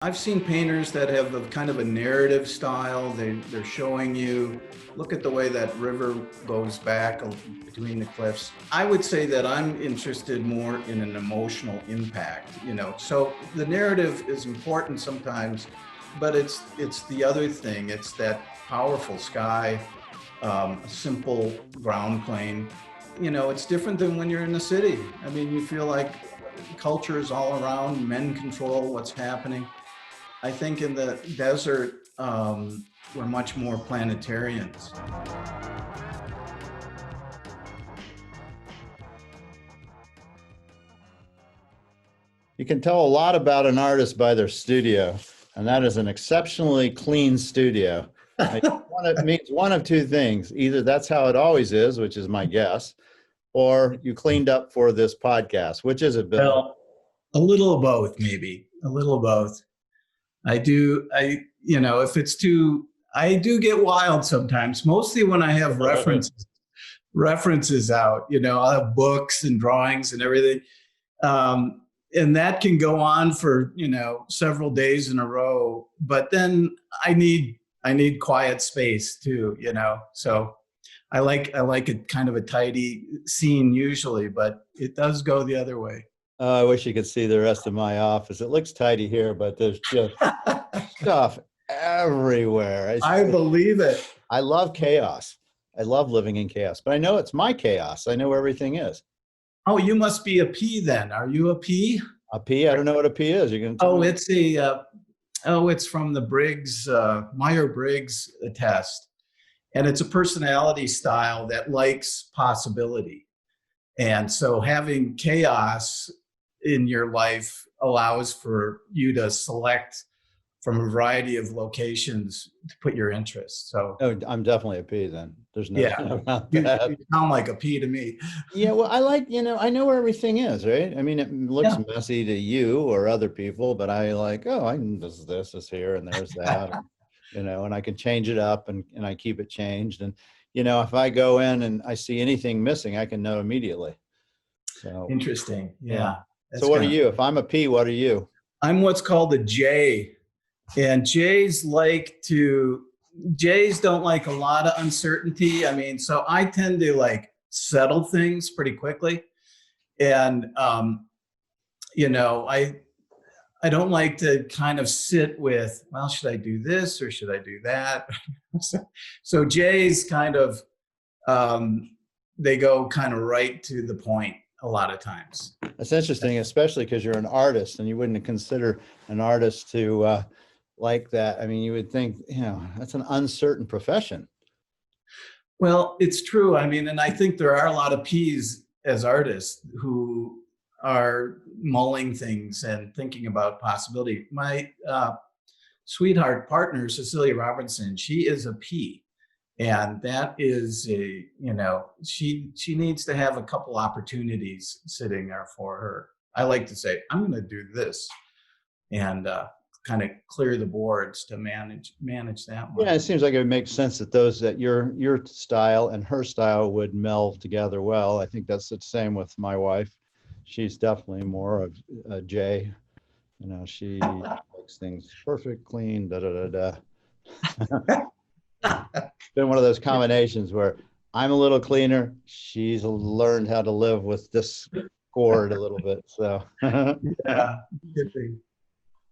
I've seen painters that have a kind of a narrative style. They're showing you, look at the way that river goes back between the cliffs. I would say that I'm interested more in an emotional impact. So the narrative is important sometimes, but it's the other thing. It's that powerful sky, a simple ground plane. It's different than when you're in the city. I mean, you feel like culture is all around, men control what's happening. I think in the desert, we're much more planetarians. You can tell a lot about an artist by their studio, and that is an exceptionally clean studio. It means one of two things. Either that's how it always is, which is my guess, or you cleaned up for this podcast. Which is it, Bill? Well, a little of both, maybe. A little of both. If it's too, I do get wild sometimes, mostly when I have references out, I have books and drawings and everything. And that can go on for, several days in a row, but then I need quiet space too, so I like it kind of a tidy scene usually, but it does go the other way. I wish you could see the rest of my office. It looks tidy here, but there's just stuff everywhere. I believe it. I love chaos. I love living in chaos, but I know it's my chaos. I know where everything is. Oh, you must be a P then. Are you a P? A P? I don't know what a P is. You're going to tell me? It's from the Myers-Briggs test. And it's a personality style that likes possibility. And so having chaos in your life allows for you to select from a variety of locations to put your interests. So I'm definitely a P then. There's no doubt about that. You sound like a P to me. Yeah, well, I know where everything is, right? I mean, it looks messy to you or other people, but I this is here and there's that, and I can change it up and I keep it changed. And, if I go in and I see anything missing, I can know immediately. So interesting. Yeah. So what are you? If I'm a P, what are you? I'm what's called a J. And J's don't like a lot of uncertainty. I mean, so I tend to settle things pretty quickly. And, I don't like to kind of sit with, well, should I do this or should I do that? So J's kind of, they go kind of right to the point a lot of times. That's interesting, especially because you're an artist and you wouldn't consider an artist to, like that. I mean, you would think, that's an uncertain profession. Well, it's true. I mean, and I think there are a lot of P's as artists who are mulling things and thinking about possibility. My sweetheart partner, Cecilia Robertson, she is a P. And that is she needs to have a couple opportunities sitting there for her. I like to say, I'm going to do this. And, kind of clear the boards to manage that one. Yeah, it seems like it would make sense that your style and her style would meld together well. I think that's the same with my wife. She's definitely more of a J. She likes things perfect, clean, Been one of those combinations where I'm a little cleaner. She's learned how to live with discord a little bit. So yeah, good thing.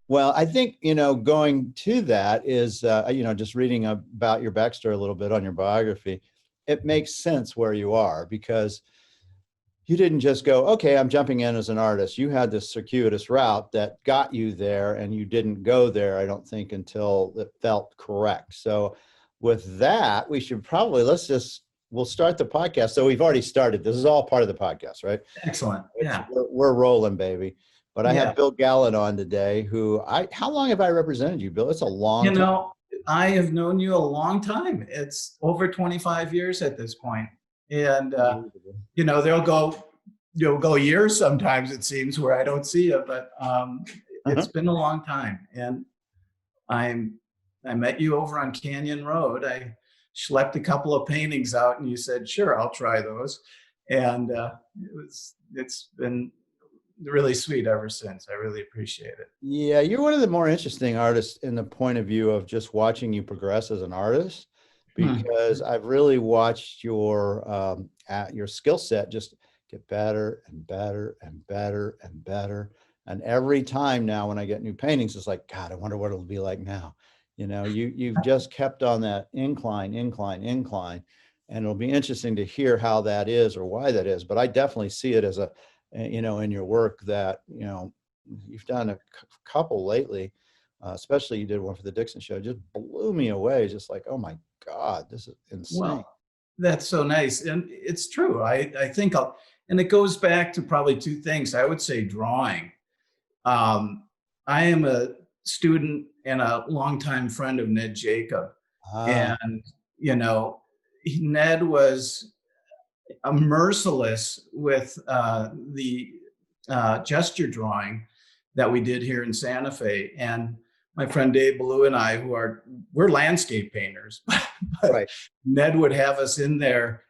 Well, I think, going to that is, just reading about your backstory a little bit on your biography, it makes sense where you are because you didn't just go, okay, I'm jumping in as an artist. You had this circuitous route that got you there and you didn't go there, I don't think, until it felt correct. So with that, we should probably, we'll start the podcast. So we've already started. This is all part of the podcast, right? Excellent. Yeah. We're rolling, baby. But I have Bill Gallen on today, how long have I represented you, Bill? It's a long time. I have known you a long time. It's over 25 years at this point. And, there'll go years sometimes, it seems, where I don't see you, but it's been a long time. And I met you over on Canyon Road. I schlepped a couple of paintings out and you said, sure, I'll try those. And it's been really sweet ever since. I really appreciate it. Yeah, you're one of the more interesting artists in the point of view of just watching you progress as an artist, Hmm. because I've really watched your skill set just get better and better and better and better. And every time now when I get new paintings, it's like, God, I wonder what it'll be like now. You've just kept on that incline, incline, incline. And it'll be interesting to hear how that is or why that is. But I definitely see it as in your work that, you've done a couple lately, especially you did one for the Dixon show, just blew me away. Just like, oh my God, this is insane. Well, that's so nice. And it's true. I think and it goes back to probably two things. I would say drawing. Um, I am a student and a longtime friend of Ned Jacob. Ah, And, you know, Ned was merciless with the gesture drawing that we did here in Santa Fe. And my friend Dave Ballou and I, we're landscape painters, but right. Ned would have us in there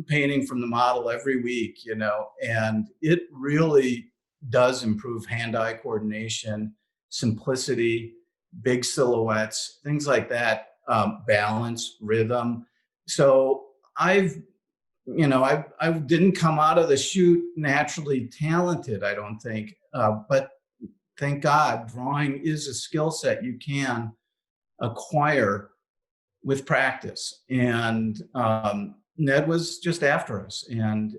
painting from the model every week, and it really does improve hand-eye coordination, simplicity, big silhouettes, things like that, balance, rhythm. So I didn't come out of the chute naturally talented, I don't think. But thank God, drawing is a skill set you can acquire with practice. And Ned was just after us, and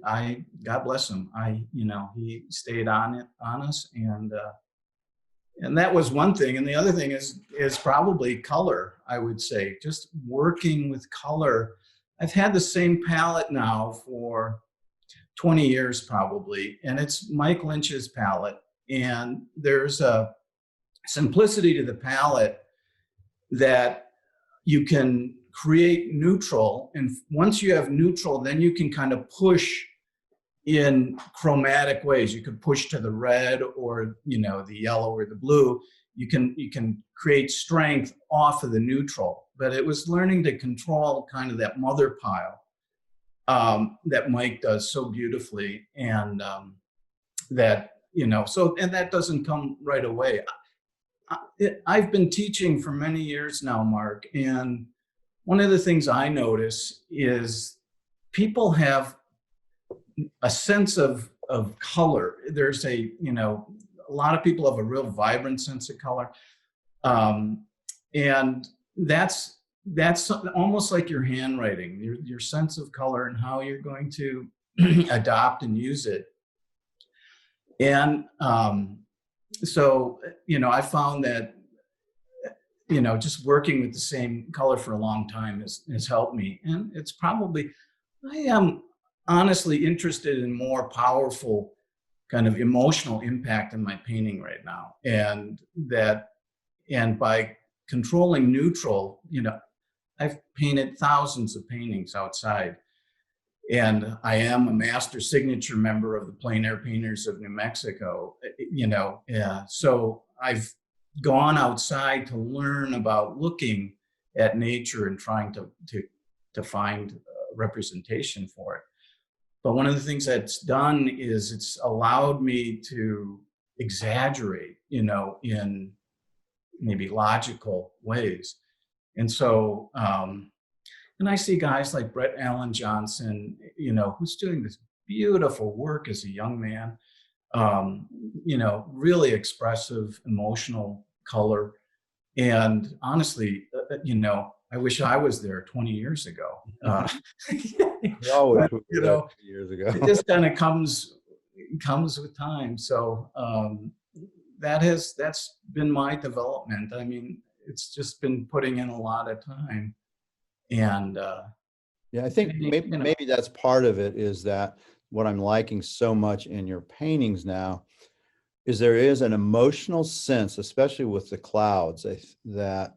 God bless him. He stayed on us, and that was one thing. And the other thing is probably color. I would say just working with color. I've had the same palette now for 20 years probably, and it's Mike Lynch's palette. And there's a simplicity to the palette that you can create neutral. And once you have neutral, then you can kind of push in chromatic ways. You could push to the red or the yellow or the blue. You can create strength off of the neutral. But it was learning to control kind of that mother pile that Mike does so beautifully, and and that doesn't come right away. I've been teaching for many years now, Mark, and one of the things I notice is people have a sense of color. There's a lot of people have a real vibrant sense of color, and that's almost like your handwriting, your sense of color and how you're going to adopt and use it. And so I found that just working with the same color for a long time has helped me. And it's probably, I am honestly interested in more powerful kind of emotional impact in my painting right now. And by controlling neutral, I've painted thousands of paintings outside. And I am a master signature member of the Plein Painters of New Mexico, so I've gone outside to learn about looking at nature and trying to find representation for it. But one of the things that's done is it's allowed me to exaggerate, in maybe logical ways. And so, and I see guys like Brett Allen Johnson, who's doing this beautiful work as a young man, really expressive, emotional color. And honestly, I wish I was there 20 years ago. We all wish But, we were there 2 years ago. it just kind of comes with time. So that's been my development. I mean, it's just been putting in a lot of time. And Yeah, I think maybe that's part of it, is that what I'm liking so much in your paintings now is there is an emotional sense, especially with the clouds, that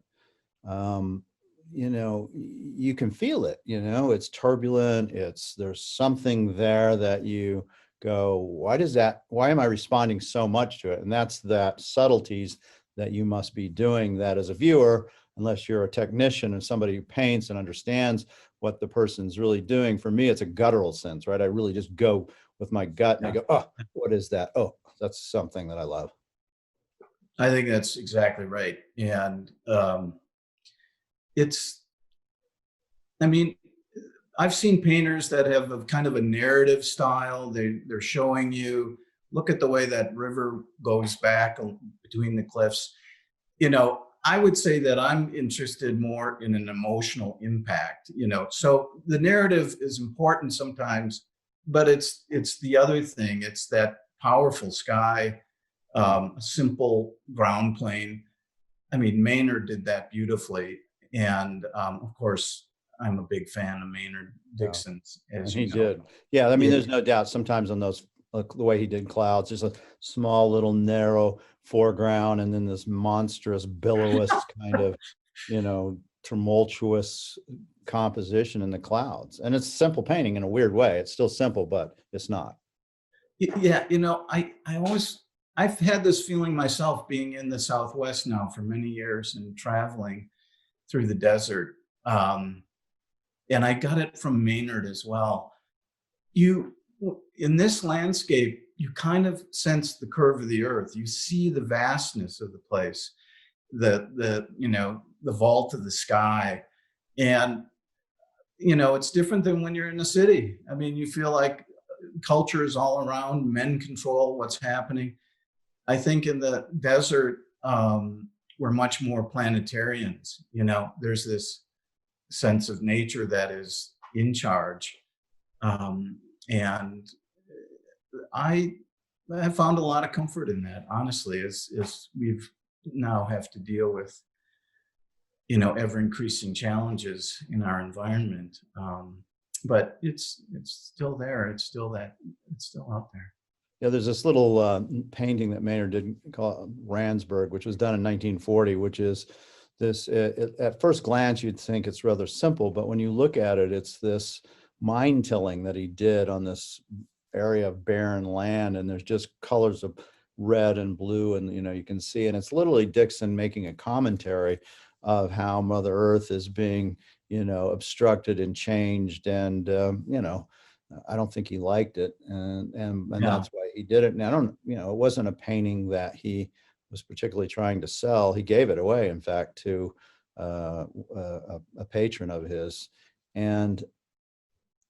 you can feel it. It's turbulent. There's something there that you go, why am I responding so much to it? And that's that subtleties that you must be doing that as a viewer, unless you're a technician and somebody who paints and understands what the person's really doing. For me, it's a guttural sense, right? I really just go with my gut, and I Yeah. go, oh, what is that? Oh, that's something that I love. I think that's exactly right. And it's, I mean, I've seen painters that have a kind of a narrative style. They're showing you, look at the way that river goes back between the cliffs. I would say that I'm interested more in an emotional impact. So the narrative is important sometimes, but it's the other thing. It's that powerful sky, a simple ground plane. I mean, Maynard did that beautifully, and of course, I'm a big fan of Maynard Yeah. Dixon's, And as he you know. did. Yeah, I mean, Yeah, there's no doubt sometimes on those, like the way he did clouds, there's a small little narrow foreground and then this monstrous, billowous kind of, tumultuous composition in the clouds. And it's simple painting in a weird way. It's still simple, but it's not. yeah. I've had this feeling myself being in the Southwest now for many years and traveling through the desert. Um, and I got it from Maynard as well. You, in this landscape, you kind of sense the curve of the earth. You see the vastness of the place, the vault of the sky. And it's different than when you're in the city. I mean, you feel like culture is all around, men control what's happening. I think in the desert, we're much more planetarians. There's this sense of nature that is in charge. And I have found a lot of comfort in that, honestly, as we've now have to deal with, ever increasing challenges in our environment. But it's still there. It's still out there. Yeah, there's this little painting that Maynard did called Ransburg, which was done in 1940, which is this, at first glance, you'd think it's rather simple, but when you look at it, it's this mind tilling that he did on this area of barren land. And there's just colors of red and blue. And, you can see, and it's literally Dixon making a commentary of how Mother Earth is being, obstructed and changed. And, I don't think he liked it. And Yeah. that's why he did it. And I don't, it wasn't a painting that he was particularly trying to sell. He gave it away, in fact, to a patron of his. And,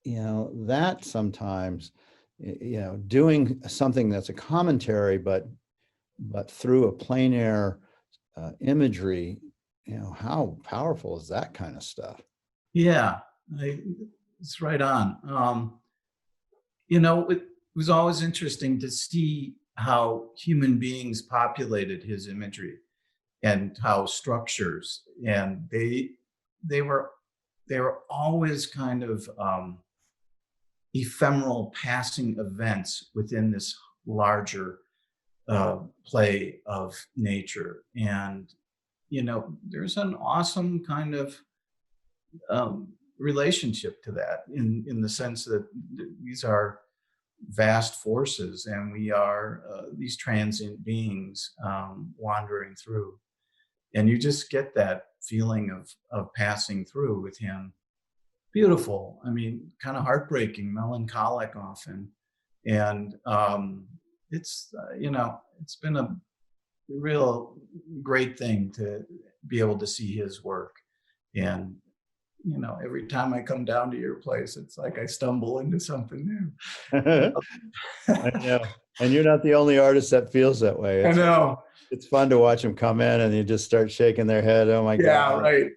that sometimes, doing something that's a commentary, but through a plein air imagery, how powerful is that kind of stuff? Yeah, it's right on. It was always interesting to see how human beings populated his imagery and how structures, and they were always kind of ephemeral passing events within this larger play of nature. And there's an awesome kind of relationship to that, in the sense that these are vast forces, and we are these transient beings wandering through, and you just get that feeling of passing through with him. Beautiful. I mean, kind of heartbreaking, melancholic often. And it's been a real great thing to be able to see his work. And every time I come down to your place, it's like I stumble into something new. I know. And you're not the only artist that feels that way. I know. It's fun to watch them come in and you just start shaking their head. Oh my Yeah, God. right.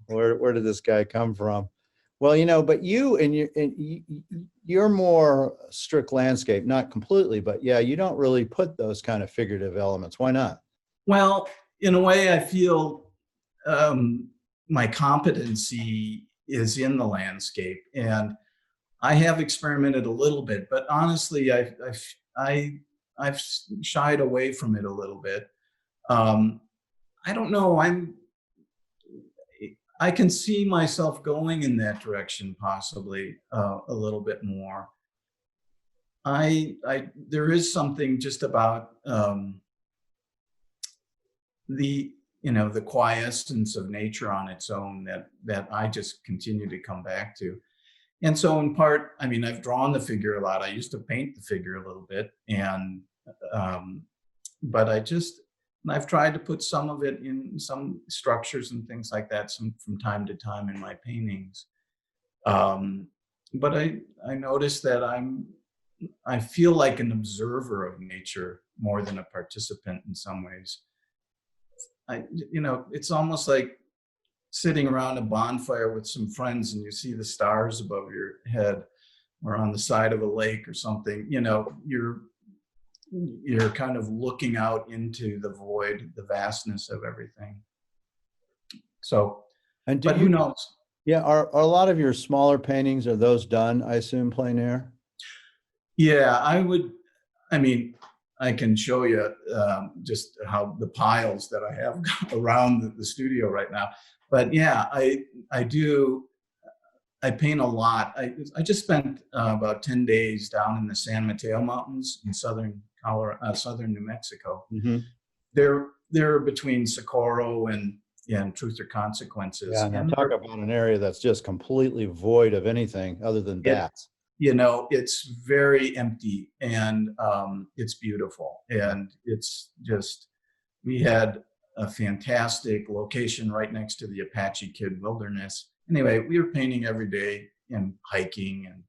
Where did this guy come from? Well, but you're more strict landscape, not completely, but yeah, you don't really put those kind of figurative elements. Why not? Well, in a way, I feel my competency is in the landscape, and I have experimented a little bit, but honestly, I've shied away from it a little bit. I don't know. I can see myself going in that direction, possibly a little bit more. There is something just about the quiescence of nature on its own that I just continue to come back to. And so in part, I mean, I've drawn the figure a lot. I used to paint the figure a little bit, and um, but I've tried to put some of it in some structures and things like that, some from time to time in my paintings. Um, but I noticed that I feel like an observer of nature more than a participant in some ways. It's almost like sitting around a bonfire with some friends and you see the stars above your head or on the side of a lake or something. You're kind of looking out into the void, the vastness of everything. So, And but who knows? Yeah, are a lot of your smaller paintings, are those done, I assume, plein air? Yeah, I mean, I can show you just how the piles that I have around the studio right now. But yeah, I paint a lot. I just spent about 10 days down in the San Mateo Mountains in southern Colorado, southern New Mexico. Mm-hmm. They're between Socorro and Truth or Consequences. Yeah, now And talk about an area that's just completely void of anything other than bats. it's very empty, and it's beautiful. And it's just, we had a fantastic location right next to the Apache Kid Wilderness. Anyway, we were painting every day and hiking and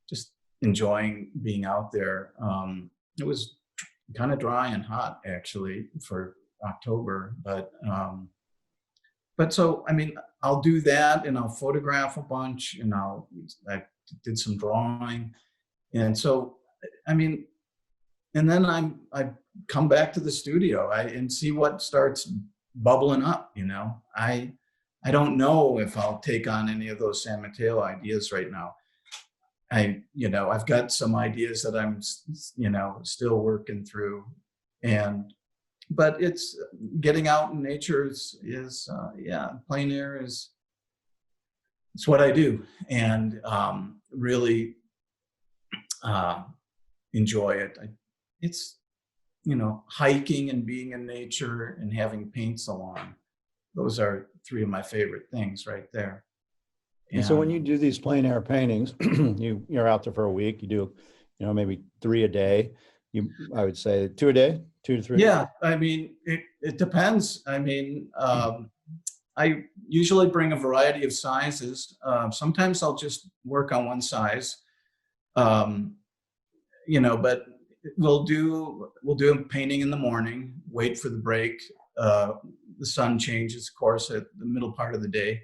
just enjoying being out there. It was kind of dry and hot actually for October, but so, I mean, I'll do that and I'll photograph a bunch, and I did some drawing. And so, I mean, and then I come back to the studio and see what starts bubbling up, I don't know if I'll take on any of those San Mateo ideas right now. I've got some ideas that I'm, still working through, but it's getting out in nature is plein air it's what I do, and really enjoy it. It's hiking and being in nature and having paint salon. Those are three of my favorite things right there. And so when you do these plein air paintings, you're out there for a week, you do, maybe 3 a day. I would say 2 a day, 2 to 3. Yeah, I mean, it depends. I mean, I usually bring a variety of sizes. Sometimes I'll just work on one size, but we'll do a painting in the morning, wait for the break. The sun changes, of course, at the middle part of the day,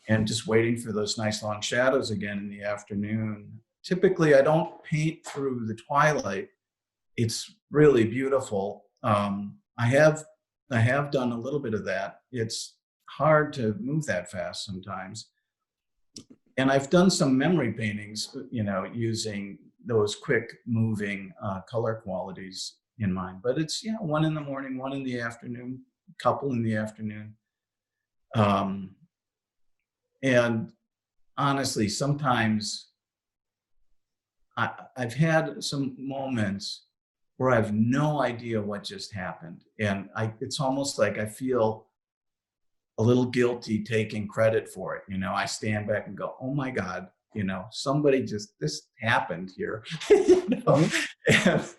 and just waiting for those nice long shadows again in the afternoon. Typically, I don't paint through the twilight. It's really beautiful. I have done a little bit of that. It's hard to move that fast sometimes. And I've done some memory paintings, using those quick moving color qualities in mind. But it's 1 in the morning, 1 in the afternoon, couple in the afternoon. And honestly, sometimes I've had some moments where I have no idea what just happened. And it's almost like I feel a little guilty taking credit for it. I stand back and go, oh my God, this happened here. And,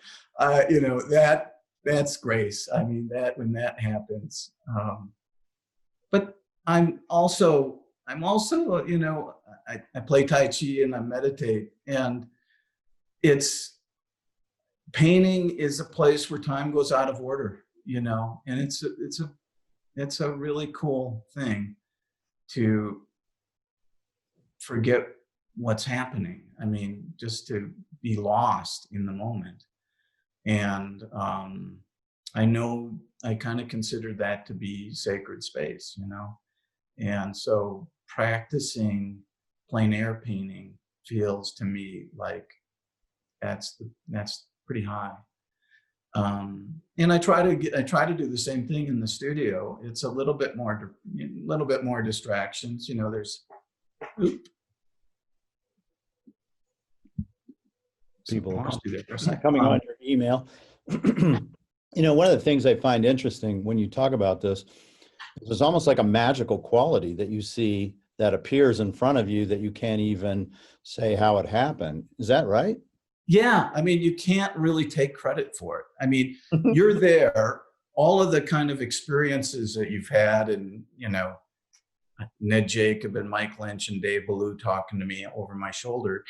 that's grace. I mean, when that happens. But I'm also, I play Tai Chi and I meditate, and painting is a place where time goes out of order, and it's a really cool thing to forget what's happening. I mean, just to be lost in the moment. And I know I kind of consider that to be sacred space, and so practicing plein air painting feels to me like that's pretty high. And I try to do the same thing in the studio. It's a little bit more distractions. There's people coming on your email. One of the things I find interesting when you talk about this is there's almost like a magical quality that you see that appears in front of you that you can't even say how it happened. Is that right? Yeah, I mean, you can't really take credit for it. I mean, you're there, all of the kind of experiences that you've had, and Ned Jacob and Mike Lynch and Dave Ballou talking to me over my shoulder.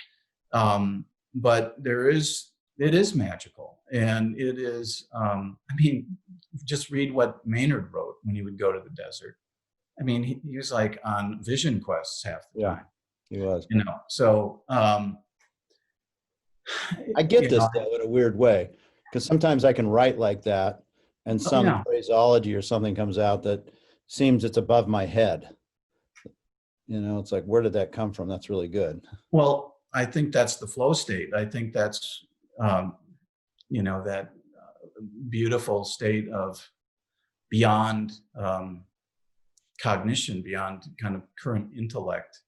But it is magical, and it is. I mean, just read what Maynard wrote when he would go to the desert. I mean, he was like on vision quests half the Yeah, time. he was. So I get you this know, though in a weird way, because sometimes I can write like that and some yeah. phraseology or something comes out that seems it's above my head. It's like, where did that come from? That's really good. Well, I think that's the flow state. I think that's that beautiful state of beyond cognition, beyond kind of current intellect,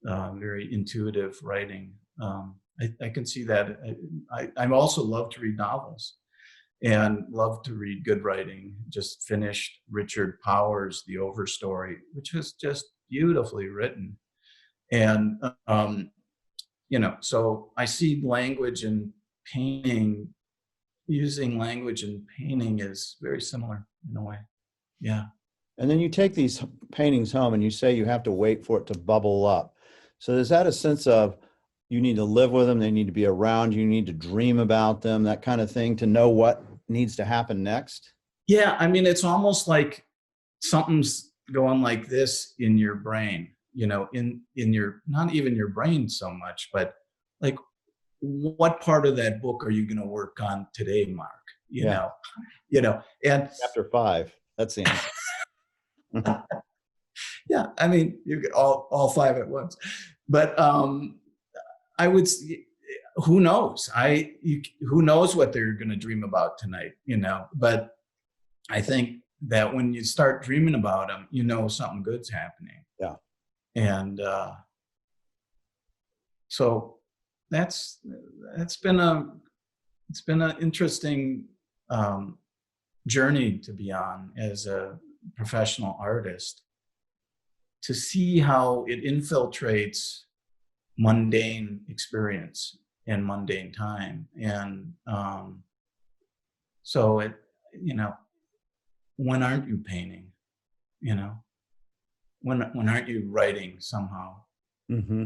very intuitive writing. I can see that. I also love to read novels and love to read good writing. Just finished Richard Powers' The Overstory, which was just beautifully written. And, so I see language and painting, using language and painting is very similar in a way. Yeah. And then you take these paintings home and you say you have to wait for it to bubble up. So is that a sense of you need to live with them, they need to be around you need to dream about them, that kind of thing, to know what needs to happen next? Yeah. I mean, it's almost like something's going like this in your brain, in your, not even your brain so much, but like, what part of that book are you going to work on today, Mark? And Chapter 5, that's the answer. yeah, I mean, you get all five at once, but I would, who knows? Who knows what they're going to dream about tonight, but I think that when you start dreaming about them, something good's happening. Yeah. And so it's been an interesting journey to be on as a professional artist, to see how it infiltrates mundane experience and mundane time. And so when aren't you painting? When aren't you writing somehow? Mm-hmm.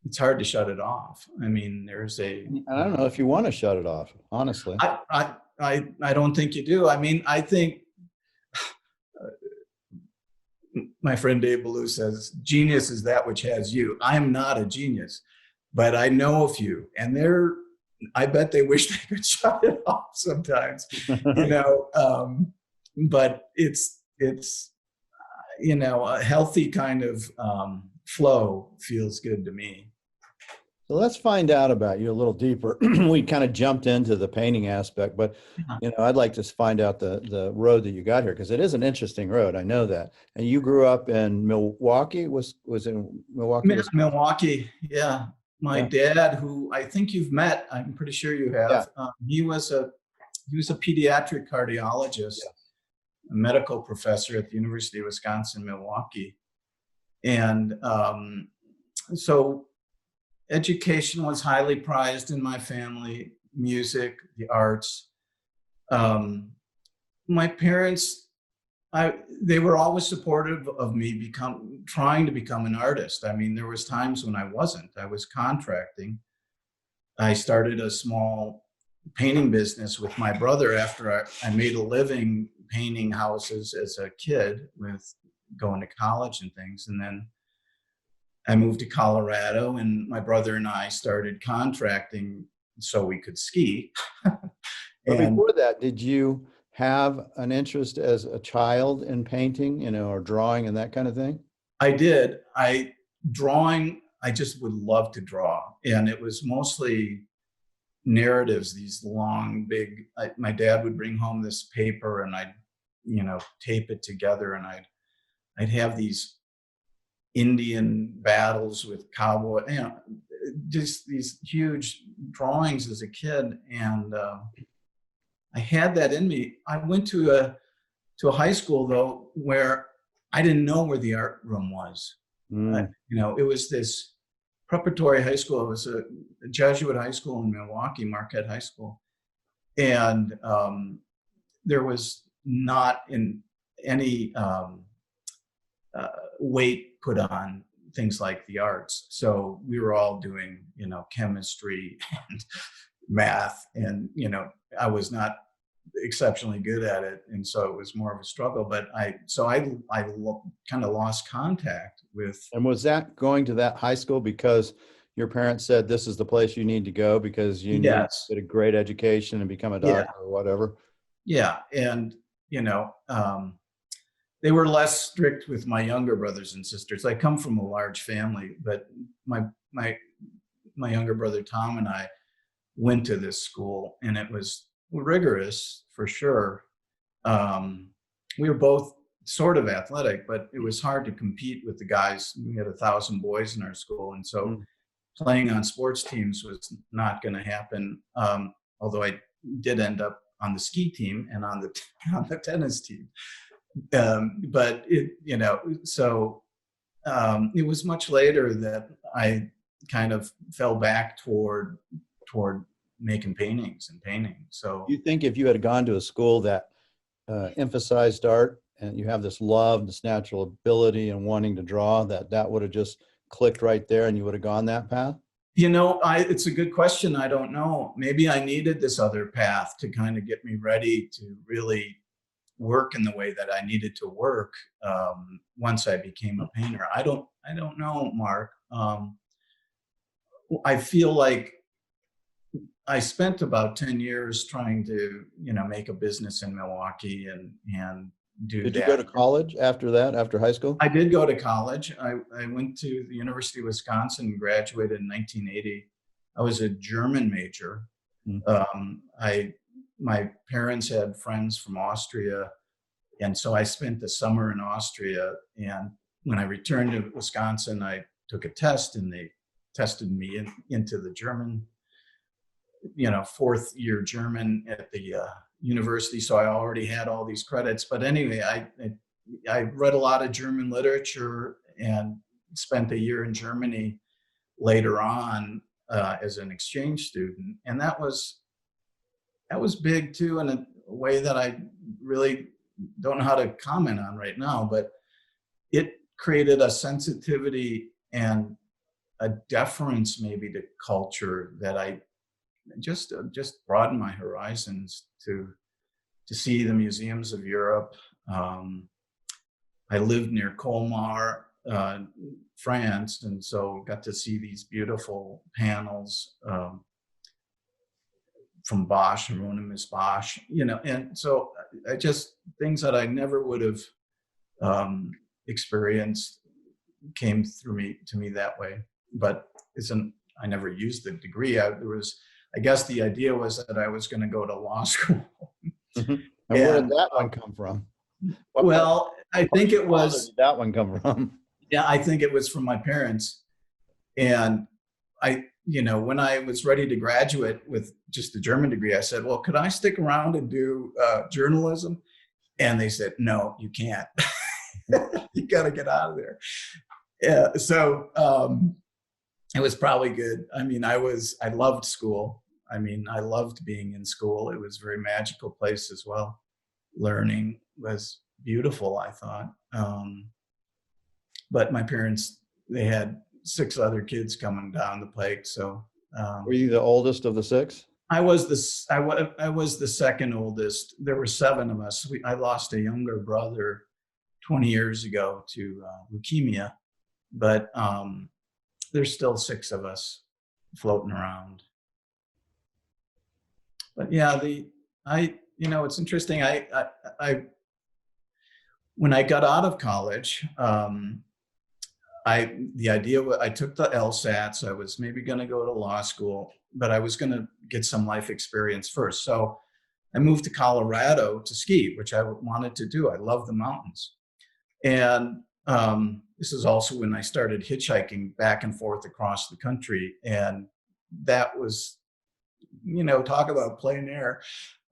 It's hard to shut it off. I mean, I don't know if you want to shut it off, honestly. I don't think you do. I mean, I think my friend Dave Ballou says, genius is that which has you. I'm not a genius, but I know a few, and I bet they wish they could shut it off sometimes, but it's a healthy kind of flow feels good to me. So let's find out about you a little deeper. We kind of jumped into the painting aspect, but I'd like to find out the road that you got here, because it is an interesting road. I know that. And you grew up in Milwaukee. Was it Milwaukee? Milwaukee, yeah. My dad, who I think you've met, I'm pretty sure you have. Yeah. He was a pediatric cardiologist, a medical professor at the University of Wisconsin, Milwaukee, and so education was highly prized in my family. Music, the arts. My parents, they were always supportive of me trying to become an artist. I mean, there was times when I wasn't. I was contracting. I started a small painting business with my brother after I made a living painting houses as a kid with going to college and things. And then I moved to Colorado, and my brother and I started contracting so we could ski. But before that, did you have an interest as a child in painting, or drawing and that kind of thing? I did. I just would love to draw. And it was mostly narratives, these long, big, my dad would bring home this paper and I'd, tape it together, and I'd have these Indian battles with cowboy, just these huge drawings as a kid. And I had that in me. I went to a high school though, where I didn't know where the art room was. Mm. It was this preparatory high school. It was a Jesuit high school in Milwaukee, Marquette High School. And there was not in any weight put on things like the arts. So we were all doing, chemistry and math. And, I was not exceptionally good at it. And so it was more of a struggle. But I kind of lost contact with. And was that going to that high school because your parents said this is the place you need to go because you need to Yes. get a great education and become a Yeah. doctor or whatever? Yeah. And, they were less strict with my younger brothers and sisters. I come from a large family, but my my my younger brother Tom and I went to this school, and it was rigorous for sure. We were both sort of athletic, but it was hard to compete with the guys. We had 1,000 boys in our school, and so Mm. playing on sports teams was not going to happen. Although I did end up on the ski team and on the on the tennis team. But it was much later that I kind of fell back toward making paintings and painting. So Do you think if you had gone to a school that emphasized art and you have this love, this natural ability and wanting to draw, that would have just clicked right there and you would have gone that path? it's a good question. I don't know. Maybe I needed this other path to kind of get me ready to really work in the way that I needed to work once I became a painter. I don't know, Mark. I feel like I spent about 10 years trying to, make a business in Milwaukee and do Did that. you go to college after that, after high school? I did go to college. I went to the University of Wisconsin and graduated in 1980. I was a German major. Mm. My parents had friends from Austria, and so I spent the summer in Austria. And when I returned to Wisconsin, I took a test, and they tested me into the German, fourth year German at the university. So I already had all these credits. But anyway, I read a lot of German literature and spent a year in Germany later on as an exchange student, and that was big too, in a way that I really don't know how to comment on right now. But it created a sensitivity and a deference maybe to culture that I just broadened my horizons to see the museums of Europe. I lived near Colmar, France, and so got to see these beautiful panels from Bosch and Ronimus Bosch, and so I just things that I never would have experienced came to me that way. But I never used the degree. I guess the idea was that I was going to go to law school. And where did that one come from? Well, I think it was. Where did that one come from? Yeah, I think it was from my parents. And when I was ready to graduate with just a German degree, I said, well, could I stick around and do journalism? And they said, no, you can't. You got to get out of there. Yeah. So it was probably good. I mean, I loved school. I mean, I loved being in school. It was a very magical place as well. Learning was beautiful, I thought. But my parents, they had 6 other kids coming down the pike. So Were you the oldest of the 6? I was the second oldest. There were 7 of us. I lost a younger brother 20 years ago to leukemia, but there's still 6 of us floating around. But yeah, it's interesting. I when I got out of college, the idea was I took the LSATs. I was maybe going to go to law school, but I was going to get some life experience first. So I moved to Colorado to ski, which I wanted to do. I love the mountains. And this is also when I started hitchhiking back and forth across the country. And that was, talk about plein air.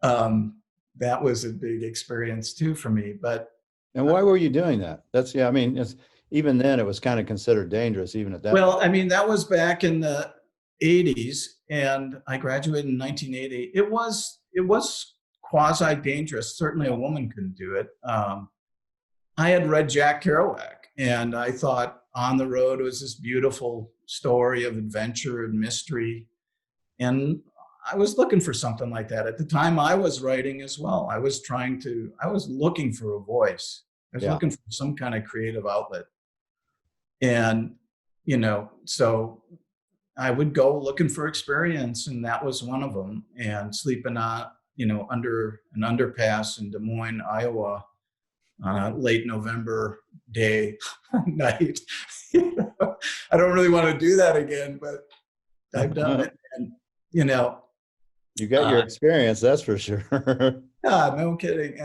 That was a big experience too for me. But And why were you doing that? That's, yeah, I mean, it's, even then it was kind of considered dangerous, even at that point. Well, I mean, that was back in the 80s, and I graduated in 1980. It was quasi dangerous. Certainly, a woman couldn't do it. I had read Jack Kerouac, and I thought On the Road was this beautiful story of adventure and mystery. And I was looking for something like that. At the time, I was writing as well. I was looking for a voice. I was Yeah. looking for some kind of creative outlet. And, so I would go looking for experience, and that was one of them. And sleeping on, under an underpass in Des Moines, Iowa, on a late November day, night. I don't really want to do that again, but I've done it. And, you know, You got your experience, that's for sure. yeah, no kidding.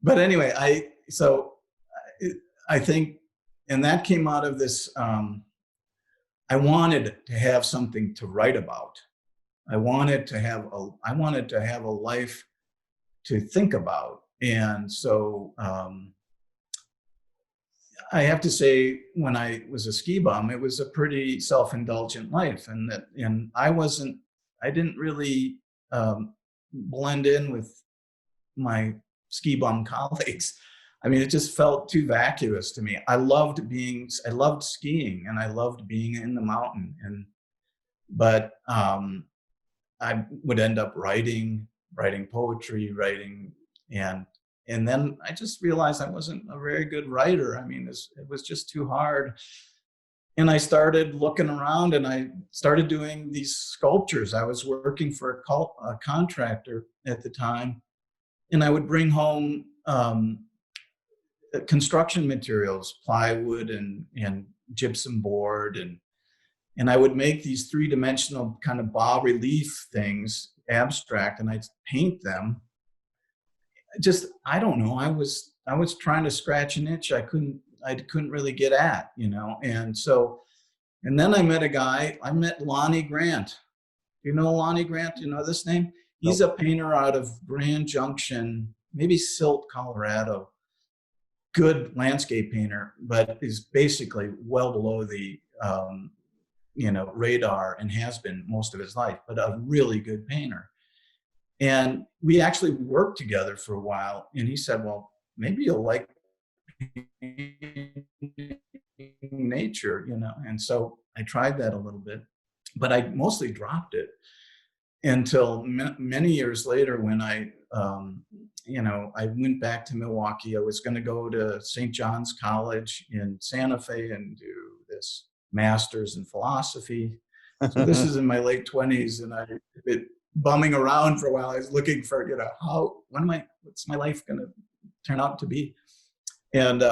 But anyway, I think, and that came out of this, I wanted to have something to write about. I wanted to have a life to think about. And so I have to say, when I was a ski bum, it was a pretty self-indulgent life, and I didn't really blend in with my ski bum colleagues. I mean, it just felt too vacuous to me. I loved skiing, and I loved being in the mountain, but I would end up writing poetry, and then I just realized I wasn't a very good writer. I mean, it was just too hard. And I started looking around, and I started doing these sculptures. I was working for a contractor at the time, and I would bring home construction materials, plywood and gypsum board, and I would make these three-dimensional kind of bas relief things, abstract, and I'd paint them. I don't know. I was trying to scratch an itch I couldn't really get at, and then I met Lonnie Grant. You know Lonnie Grant? You know this name? He's a painter out of Grand Junction, maybe Silt, Colorado. Good landscape painter, but is basically well below the radar, and has been most of his life, but a really good painter. And we actually worked together for a while, and he said, well, maybe you'll like nature, and so I tried that a little bit, but I mostly dropped it until many years later, when I went back to Milwaukee. I was going to go to St. John's College in Santa Fe and do this master's in philosophy. So this is in my late 20s, and I've been bumming around for a while. I was looking for, what's my life going to turn out to be? And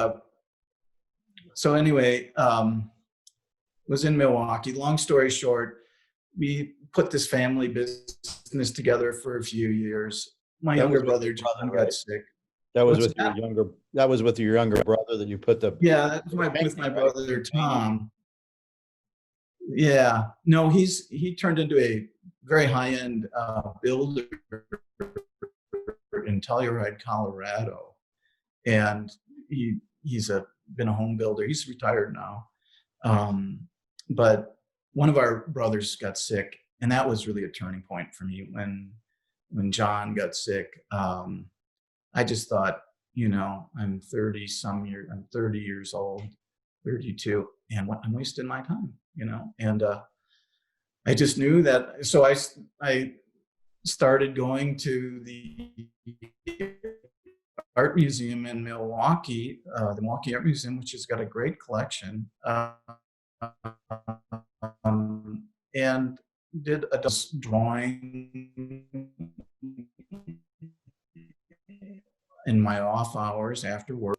so anyway, was in Milwaukee. Long story short, we put this family business together for a few years. My younger brother John got sick. That was with your younger brother that you put the. Yeah, that was with my brother Tom. Yeah, no, he turned into a very high-end builder in Telluride, Colorado, and he's been a home builder. He's retired now, but one of our brothers got sick, and that was really a turning point for me. When John got sick, I just thought, I'm 30 years old, 32, and I'm wasting my time, and I just knew that. So I started going to the art museum in Milwaukee, the Milwaukee Art Museum, which has got a great collection, and did a drawing in my off hours after work.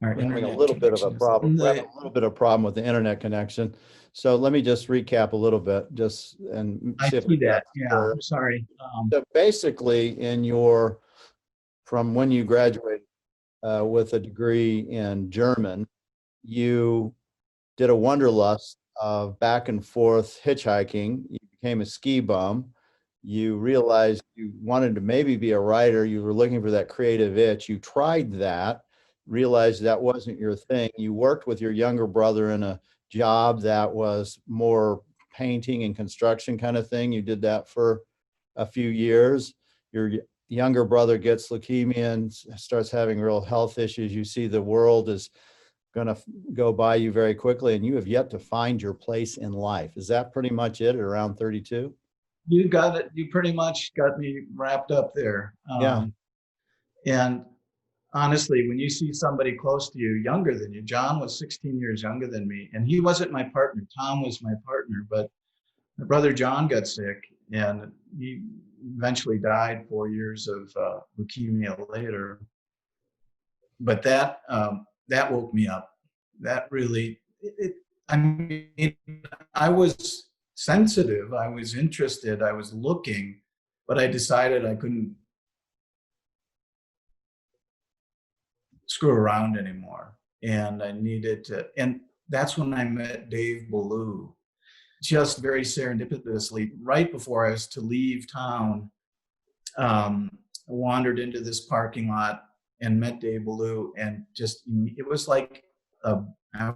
We're having a little bit of a problem. We're having a little bit of problem with the internet connection. So let me just recap a little bit, and see if that. Yeah, I'm sorry. So basically, from when you graduated with a degree in German, you did a wanderlust of back and forth hitchhiking. You became a ski bum. You realized you wanted to maybe be a writer. You were looking for that creative itch. You tried that, realized that wasn't your thing. You worked with your younger brother in a job that was more painting and construction kind of thing. You did that for a few years. Your younger brother gets leukemia and starts having real health issues. You see the world is going to go by you very quickly, and you have yet to find your place in life. Is that pretty much it at around 32? You got it. You pretty much got me wrapped up there. Yeah. And honestly, when you see somebody close to you, younger than you, John was 16 years younger than me, and he wasn't my partner. Tom was my partner, but my brother John got sick, and he eventually died 4 years of leukemia later. But that woke me up. That really, I mean, I was sensitive, I was interested, I was looking, but I decided I couldn't screw around anymore. And I needed to, and that's when I met Dave Ballou, just very serendipitously, right before I was to leave town. I wandered into this parking lot and met Dave Ballou, and just, it was like I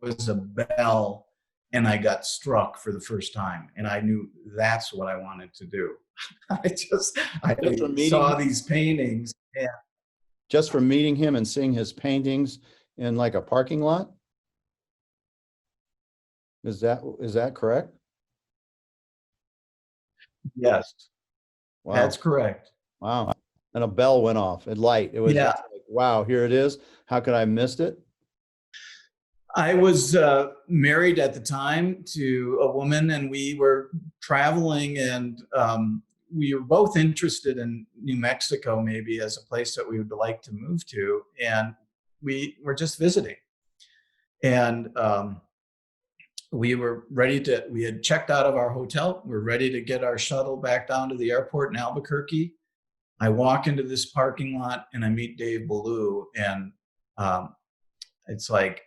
was a bell, and I got struck for the first time, and I knew that's what I wanted to do. I saw these paintings. And just from meeting him and seeing his paintings in like a parking lot? Is that correct? yes, Wow. that's correct. Wow. And a bell went off, a light. It was Yeah. just like, wow, here it is. How could I have missed it? I was married at the time to a woman, and we were traveling, and we were both interested in New Mexico, maybe as a place that we would like to move to. And we were just visiting. And we had checked out of our hotel. We're ready to get our shuttle back down to the airport in Albuquerque. I walk into this parking lot and I meet Dave Ballou, and it's like,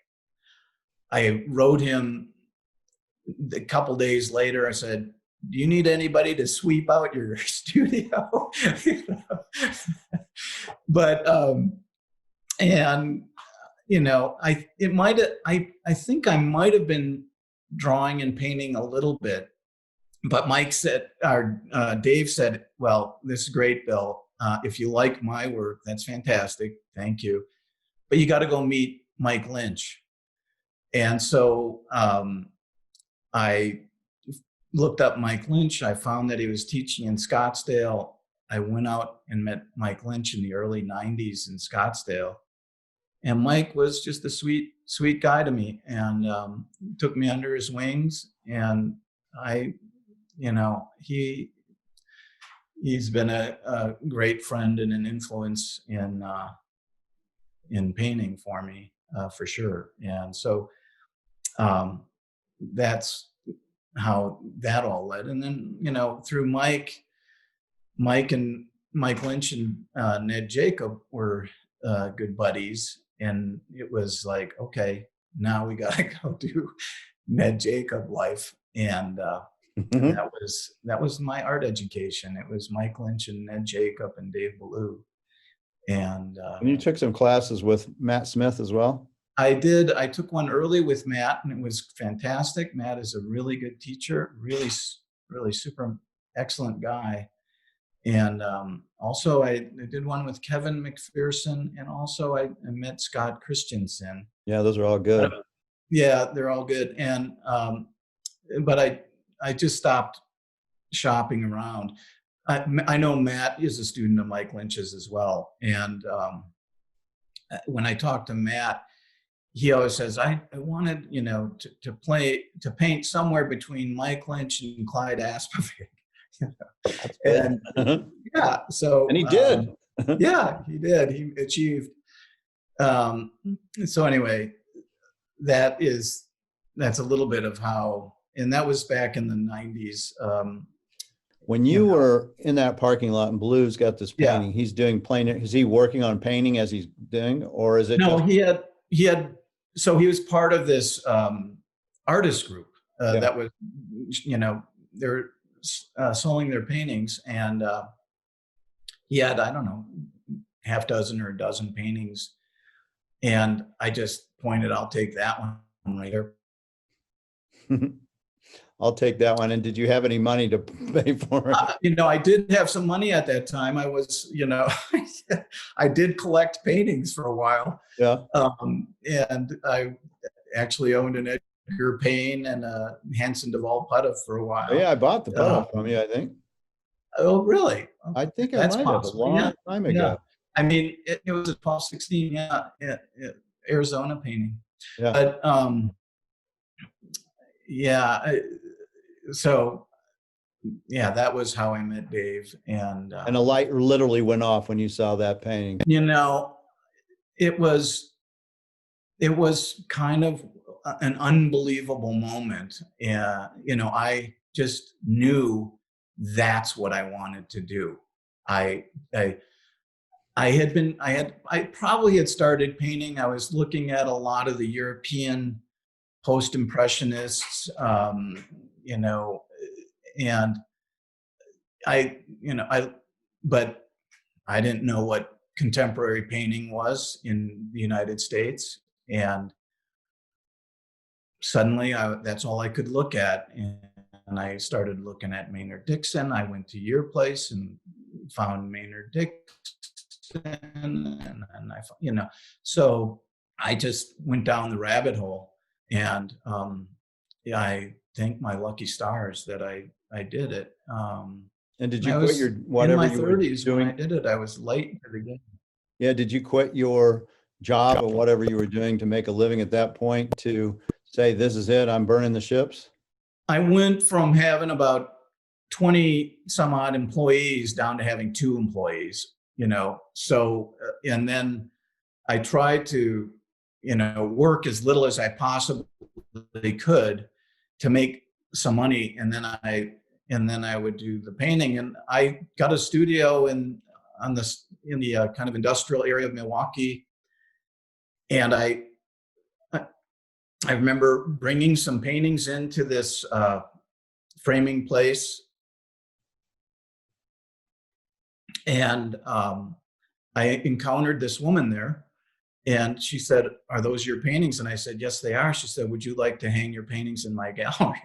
I wrote him a couple days later. I said, "Do you need anybody to sweep out your studio?" But and I think I might have been drawing and painting a little bit, but Dave said, "Well, this is great, Bill. If you like my work, that's fantastic. Thank you. But you got to go meet Mike Lynch." And so I looked up Mike Lynch. I found that he was teaching in Scottsdale. I went out and met Mike Lynch in the early 90s in Scottsdale. And Mike was just a sweet, sweet guy to me, and took me under his wings. And he's been a great friend and an influence in painting for me, for sure. And so that's how that all led. And then, through Mike and Mike Lynch and Ned Jacob were good buddies. And it was like, okay, now we got to go do Ned Jacob life. And that was my art education. It was Mike Lynch and Ned Jacob and Dave Ballou. And you took some classes with Matt Smith as well? I did. I took one early with Matt, and it was fantastic. Matt is a really good teacher, really, really super excellent guy. And also I did one with Kevin McPherson, and also I met Scott Christensen. Yeah, those are all good. Yeah, they're all good. And but I just stopped shopping around. I know Matt is a student of Mike Lynch's as well. And when I talk to Matt, he always says, I wanted, to paint somewhere between Mike Lynch and Clyde Aspavic. And yeah, so and he did. Yeah, he did. He achieved. So anyway, that's a little bit of how, and that was back in the 90s. When you were in that parking lot and Blue's got this painting, he's doing Plein. Is he working on painting as he's doing, or is it? No, he had. So he was part of this artist group that was, there were selling their paintings, and he had, I don't know, half dozen or a dozen paintings, and I just pointed, I'll take that one right there. I'll take that one. And did you have any money to pay for it? I did have some money at that time. I was, I did collect paintings for a while. Yeah. And I actually owned an Edgar Payne and a Hanson DeWalt Putta for a while. Oh, yeah, I bought the Putta from you, I think. Oh, really? I think I That's might have a possible. long time ago. Yeah. I mean, it was a 1216, Arizona painting. Yeah. But so yeah, that was how I met Dave. And a light literally went off when you saw that painting. It was kind of an unbelievable moment. I just knew that's what I wanted to do. I probably had started painting. I was looking at a lot of the European post-impressionists, and but I didn't know what contemporary painting was in the United States. And suddenly that's all I could look at. And I started looking at Maynard Dixon. I went to your place and found Maynard Dixon, and so I just went down the rabbit hole. And I thank my lucky stars that I did it. And did you quit your whatever you were doing? When I did it, I was late to the game. Yeah, did you quit your job or whatever you were doing to make a living at that point to say, this is it, I'm burning the ships? I went from having about 20 some odd employees down to having 2 employees, so, and then I tried to, work as little as I possibly could to make some money. And then I would do the painting, and I got a studio in the kind of industrial area of Milwaukee. And I remember bringing some paintings into this framing place, and I encountered this woman there, and she said, "Are those your paintings?" And I said, "Yes, they are." She said, "Would you like to hang your paintings in my gallery?"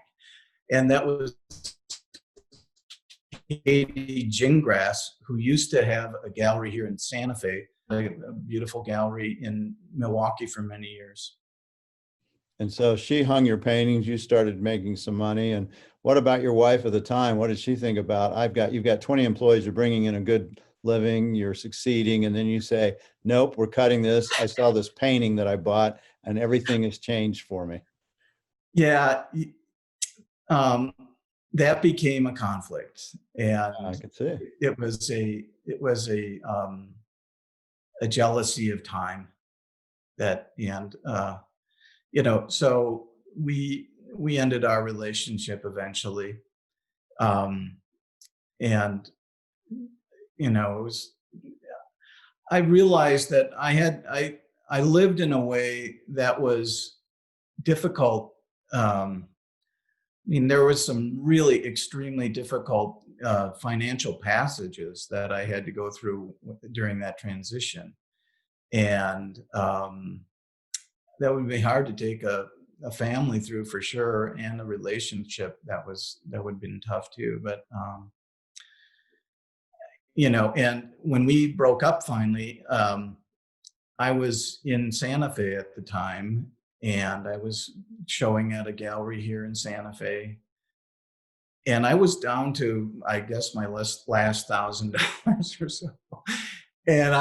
And that was Katie Gingras, who used to have a gallery here in Santa Fe, a beautiful gallery in Milwaukee for many years. And so she hung your paintings, you started making some money. And what about your wife at the time? What did she think about, you've got 20 employees, you're bringing in a good living, you're succeeding, and then you say, nope, we're cutting this. I saw this painting that I bought and everything has changed for me. Yeah. That became a conflict, and I could see it was a jealousy of time so we ended our relationship eventually. And it was, I realized that I lived in a way that was difficult. There was some really extremely difficult financial passages that I had to go through during that transition. And that would be hard to take a family through for sure, and a relationship that would have been tough too. But, and when we broke up finally, I was in Santa Fe at the time, and I was showing at a gallery here in Santa Fe. And I was down to, I guess, my last $1,000 or so. And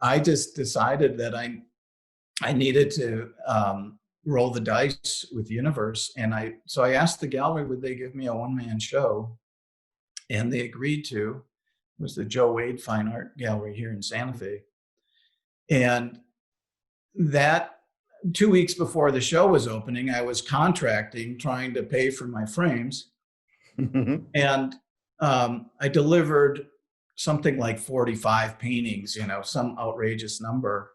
I just decided that I needed to roll the dice with the universe. And so I asked the gallery, would they give me a one-man show? And they agreed to. It was the Joe Wade Fine Art Gallery here in Santa Fe. And that 2 weeks before the show was opening, I was contracting, trying to pay for my frames. And I delivered something like 45 paintings, some outrageous number.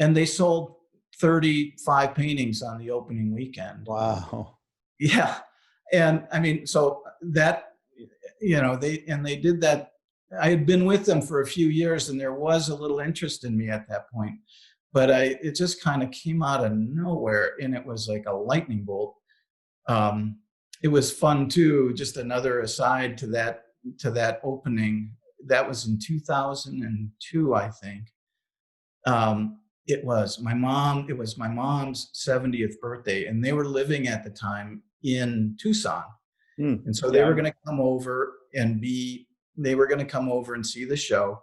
And they sold 35 paintings on the opening weekend. Wow. Yeah. And I mean, so that, they did that. I had been with them for a few years, and there was a little interest in me at that point, but it just kind of came out of nowhere, and it was like a lightning bolt. Um, it was fun too. Just another aside to that opening. That was in 2002, I think. It was my mom's 70th birthday, and they were living at the time in Tucson. And so they were going to come over they were going to come over and see the show.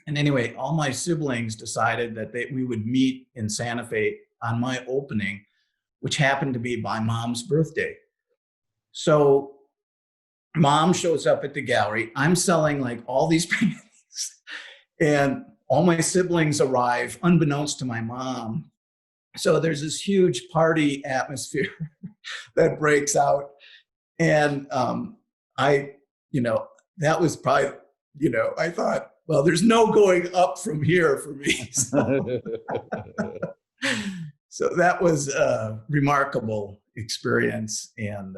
And anyway, all my siblings decided that we would meet in Santa Fe on my opening, which happened to be my mom's birthday. So mom shows up at the gallery. I'm selling like all these paintings, and all my siblings arrive unbeknownst to my mom. So there's this huge party atmosphere that breaks out. And that was probably, I thought, well, there's no going up from here for me. So that was a remarkable experience, and,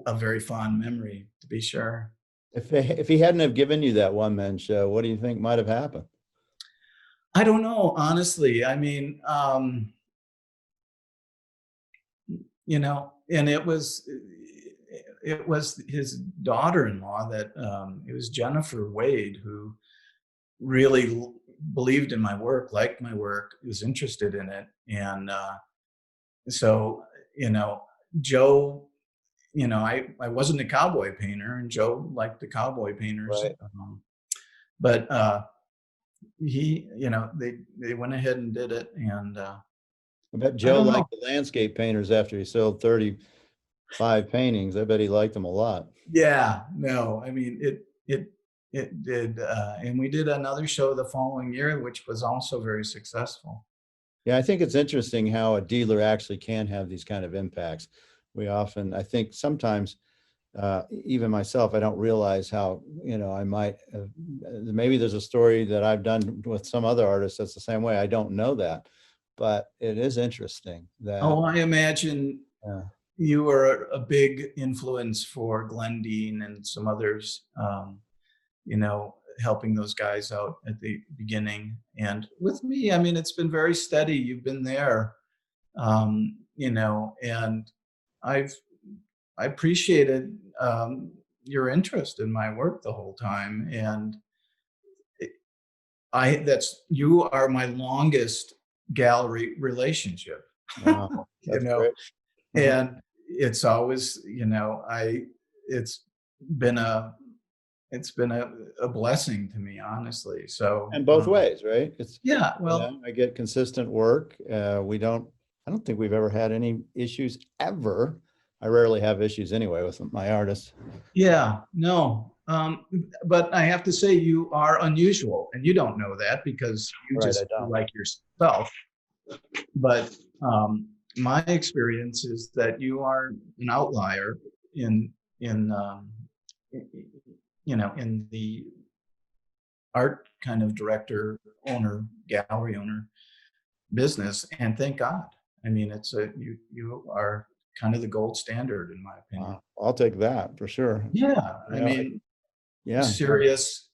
a very fond memory, to be sure. If he hadn't have given you that one-man show, what do you think might have happened? I don't know, honestly. I mean, and it was his daughter-in-law that it was Jennifer Wade, who really believed in my work, liked my work, was interested in it. And so, Joe, I wasn't a cowboy painter, and Joe liked the cowboy painters. Right. But they went ahead and did it. And I bet Joe liked the landscape painters after he sold 35 paintings. I bet he liked them a lot. Yeah, no, I mean, it did. And we did another show the following year, which was also very successful. Yeah, I think it's interesting how a dealer actually can have these kind of impacts. I think sometimes, even myself, I don't realize how, I might have, maybe there's a story that I've done with some other artists that's the same way. I don't know that, but it is interesting that. Oh, I imagine you were a big influence for Glenn Dean and some others, helping those guys out at the beginning. And with me, I mean, it's been very steady. You've been there, and I appreciated your interest in my work the whole time. And you are my longest gallery relationship. Wow, great. And it's always, it's been a blessing to me, honestly. So, and both ways, right? I get consistent work. I don't think we've ever had any issues ever. I rarely have issues anyway with my artists. Yeah, no. But I have to say, you are unusual, and you don't know that because you just like yourself. But my experience is that you are an outlier in the art kind of director, owner, gallery owner business. And thank God. I mean, you are kind of the gold standard, in my opinion. Wow. I'll take that for sure. Yeah. Serious,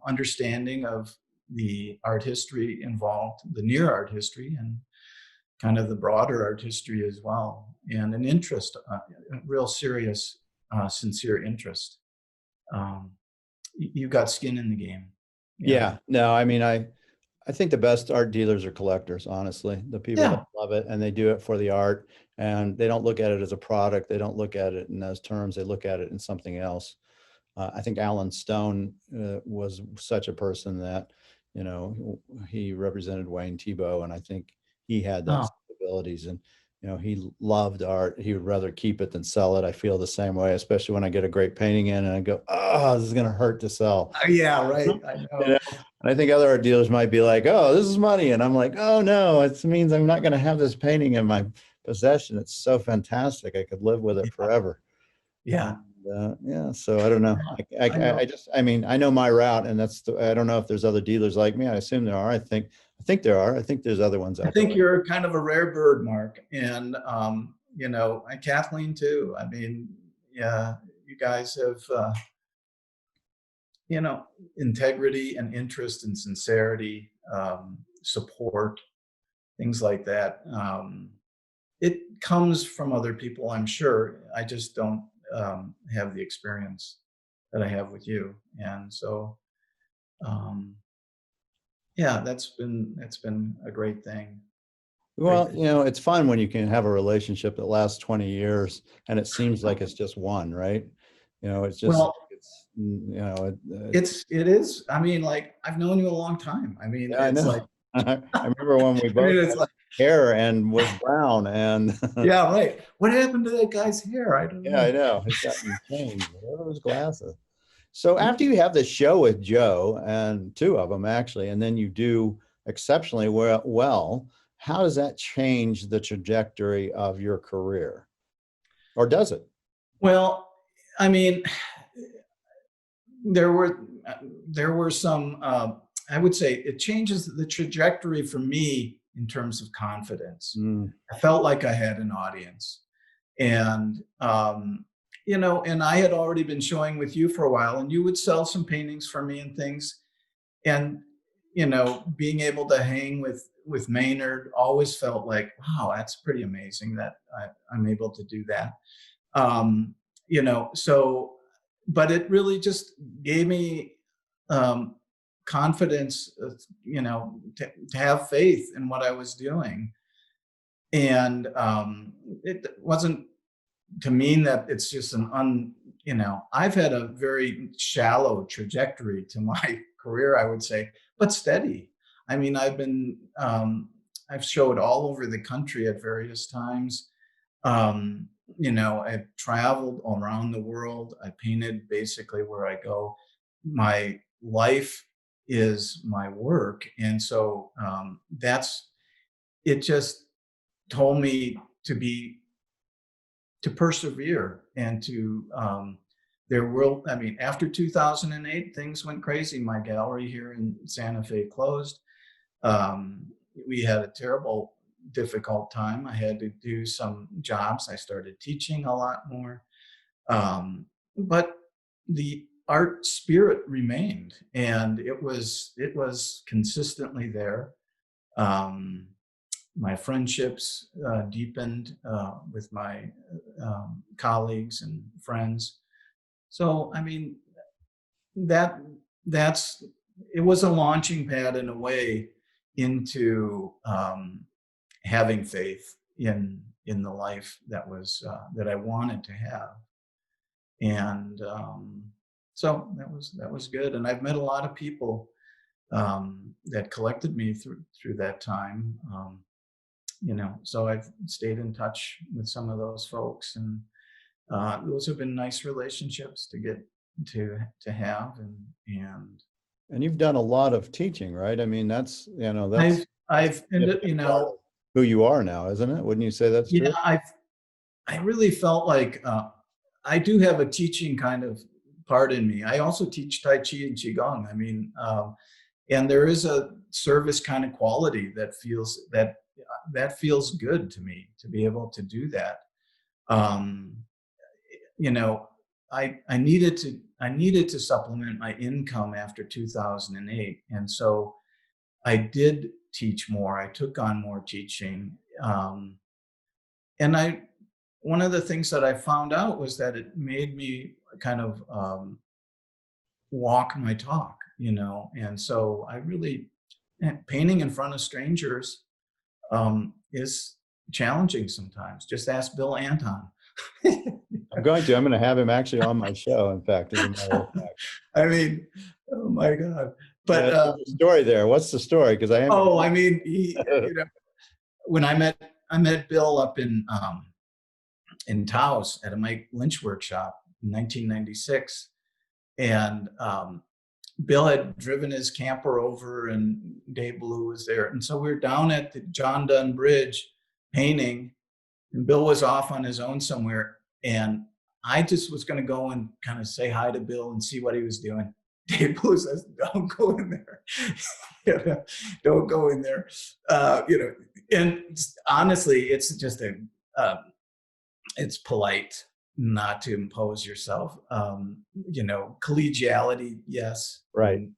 understanding of the art history involved, the near art history, and kind of the broader art history as well. And an interest, a real serious, sincere interest. You got skin in the game. Yeah. No, I mean, I think the best art dealers are collectors, honestly. The people that love it, and they do it for the art, and they don't look at it as a product. They don't look at it in those terms. They look at it in something else. I think Alan Stone was such a person that, he represented Wayne Thiebaud, and I think he had those abilities. And he loved art. He would rather keep it than sell it. I feel the same way, especially when I get a great painting in and I go, oh, this is going to hurt to sell. Yeah, right. I know. And I think other art dealers might be like, oh, this is money. And I'm like, oh, no, it means I'm not going to have this painting in my possession. It's so fantastic. I could live with it forever. Yeah. And, so I don't know. I know my route, and I don't know if there's other dealers like me. I assume there are. I think I think there are. I think there's other ones I out think there. you're kind of a rare bird, Mark. And, you know, and Kathleen too. I mean, yeah, you guys have, you know, integrity and interest and sincerity, support, things like that. It comes from other people, I'm sure. I just don't have the experience that I have with you. And so, um, yeah, that's been a great thing. Great Well, thing. you know, it's fun when you can have a relationship that lasts 20 years and it seems like it's just one, right? You know, it's just, Well, you know, it is. I mean, like I've known you a long time. I mean, yeah, I it's know. like I remember when we I both mean, had it's like hair and was brown and yeah, right. What happened to that guy's hair? I don't yeah, I know. know. It's gotten changed. What are those glasses? So after you have the show with Joe and two of them actually, and then you do exceptionally well, how does that change the trajectory of your career? Or does it? Well, I mean, there were there were some. I would say it changes the trajectory for me in terms of confidence. Mm. I felt like I had an audience, and you know, and I had already been showing with you for a while, and you would sell some paintings for me and things, and you know, being able to hang with Maynard always felt like, wow, that's pretty amazing that I'm able to do that. um, you know, so, but it really just gave me um, confidence, you know, to have faith in what I was doing. And it wasn't to mean that it's just you know, I've had a very shallow trajectory to my career, I would say, but steady. I mean, I've showed all over the country at various times. um, you know, I've traveled all around the world. I painted basically where I go. My life is my work. And so that's it just told me to be to persevere and to there will I mean after 2008 things went crazy. My gallery here in Santa Fe closed. um, we had a terrible, difficult time. I had to do some jobs. I started teaching a lot more. But the art spirit remained, and it was consistently there. Um, my friendships deepened with my colleagues and friends. So, I mean, that that's it was a launching pad in a way into having faith in the life that I wanted to have. And so that was good. And I've met a lot of people that collected me through that time. You know, so I've stayed in touch with some of those folks, and those have been nice relationships to get to have. And And you've done a lot of teaching, right? I mean, that's, you know, that's I've ended, you part of know, who you are now, isn't it? Wouldn't you say that's yeah, true? I really felt like I do have a teaching kind of part in me. I also teach Tai Chi and Qigong. I mean, and there is a service kind of quality that feels good to me to be able to do that. Um, you know, I needed to supplement my income after 2008, and so I did teach more. I took on more teaching, and I one of the things that I found out was that it made me kind of walk my talk, you know. And so I really painting in front of strangers is challenging sometimes. Just ask Bill Anton. I'm going to have him actually on my show, in fact, as a matter of fact. I mean, oh my God. But Yeah, there's a story there. What's the story? Because I am oh, I mean, you know, when I met Bill up in Taos at a Mike Lynch workshop in 1996, and Bill had driven his camper over, and Dave Blue was there, and so we were down at the John Dunn Bridge painting, and Bill was off on his own somewhere, and I just was going to go and kind of say hi to Bill and see what he was doing. Dave Blue says, don't go in there. You know, don't go in there. You know, and honestly, it's just it's polite not to impose yourself. You know, collegiality, yes. Right.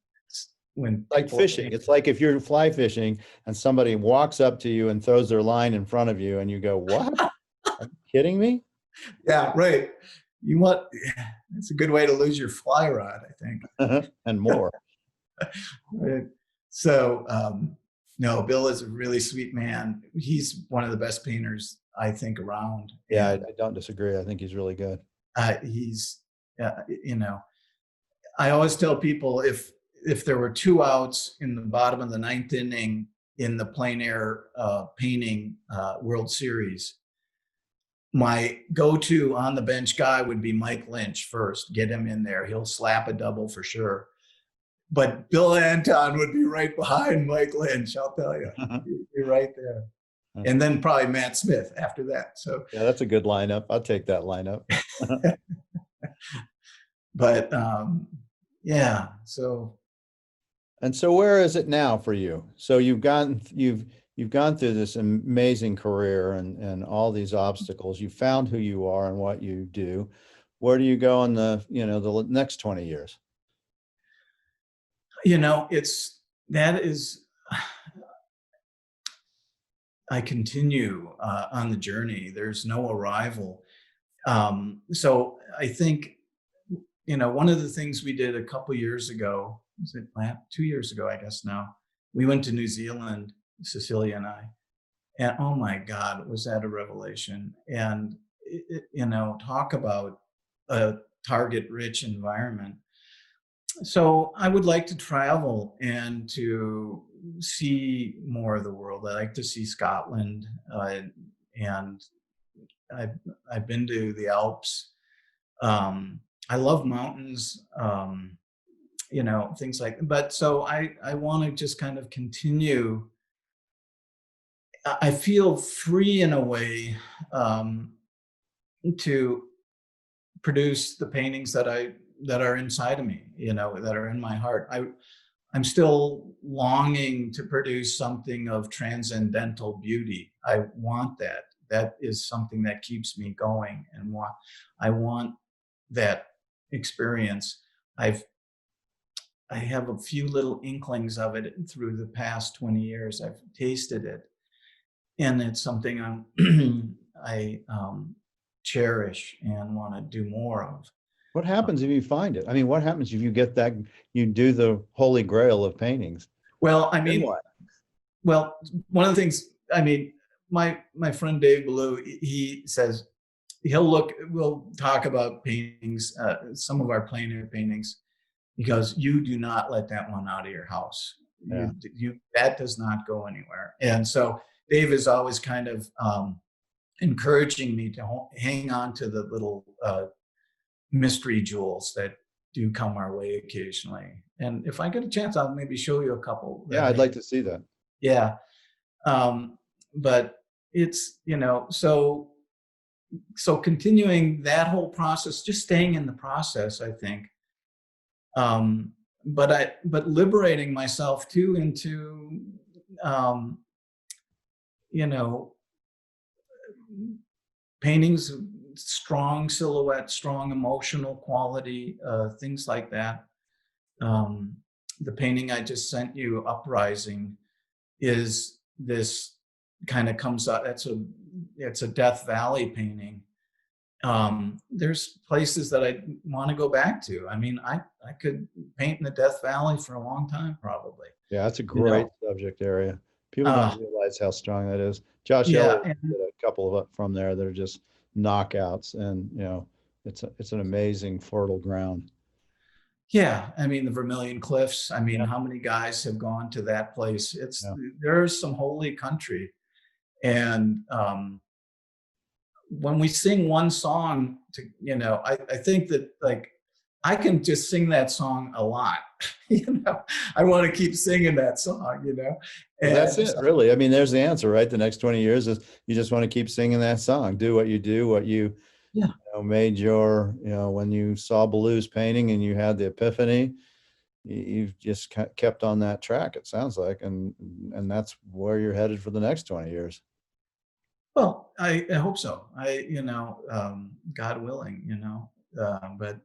When Like fishing. It's like if you're fly fishing and somebody walks up to you and throws their line in front of you and you go, what? Are you kidding me? yeah, right. You want, it's a good way to lose your fly rod, I think. And more. Right. So, no, Bill is a really sweet man. He's one of the best painters I think around. Yeah, I And don't disagree. I think he's really good. he's, you know, I always tell people if there were 2 outs in the bottom of the ninth inning in the plein air painting World Series, my go-to on the bench guy would be Mike Lynch first. Get him in there. He'll slap a double for sure. But Bill Anton would be right behind Mike Lynch, I'll tell you. You're right there. And then probably Matt Smith after that. So yeah, that's a good lineup. I'll take that lineup. but yeah, so and so where is it now for you? So you've gone through this amazing career and all these obstacles. You found who you are and what you do. Where do you go in the, you know, the next 20 years? You know, I continue on the journey. There's no arrival. So I think, you know, one of the things we did a couple years ago, was it 2 years ago, I guess now, we went to New Zealand, Cecilia and I, and oh my God, was that a revelation? And, you know, talk about a target rich environment. So I would like to travel and to see more of the world. I like to see Scotland, and I've been to the Alps. I love mountains, you know, things like. But so I want to just kind of continue. I feel free in a way to produce the paintings that are inside of me, you know, that are in my heart. I'm still longing to produce something of transcendental beauty. I want that. That is something that keeps me going, and I want that experience. I have a few little inklings of it through the past 20 years. I've tasted it, and it's something I cherish and want to do more of. What happens if you find it? I mean, what happens if you get that, you do the holy grail of paintings? Well, I mean, well, one of the things, I mean, my friend Dave Blue, he says we'll talk about paintings, some of our plein air paintings. He goes, you do not let that one out of your house. Yeah. That does not go anywhere. And so Dave is always kind of encouraging me to hang on to the little mystery jewels that do come our way occasionally. And if I get a chance, I'll maybe show you a couple. Yeah, I'd like to see that. Yeah. But it's, you know, so continuing that whole process, just staying in the process, I think. But liberating myself too into, you know, paintings, strong silhouette, strong emotional quality, things like that. The painting I just sent you, Uprising, is this kind of comes out. It's a Death Valley painting. There's places that I want to go back to. I mean, I could paint in the Death Valley for a long time, probably. Yeah, that's a great subject area. People don't realize how strong that is. Josh Elliott did a couple of from there that are just knockouts, and you know, it's an amazing fertile ground. Yeah, I mean the Vermilion Cliffs. I mean, how many guys have gone to that place? There's some holy country, and when we sing one song, you know, I think that like I can just sing that song a lot. You know, I want to keep singing that song. You know, and that's it, really. I mean, there's the answer, right? The next 20 years is you just want to keep singing that song. Do what you do, what you made your, you know, when you saw Ballew's painting and you had the epiphany, you've just kept on that track, it sounds like, and that's where you're headed for the next 20 years. Well, I hope so. God willing, but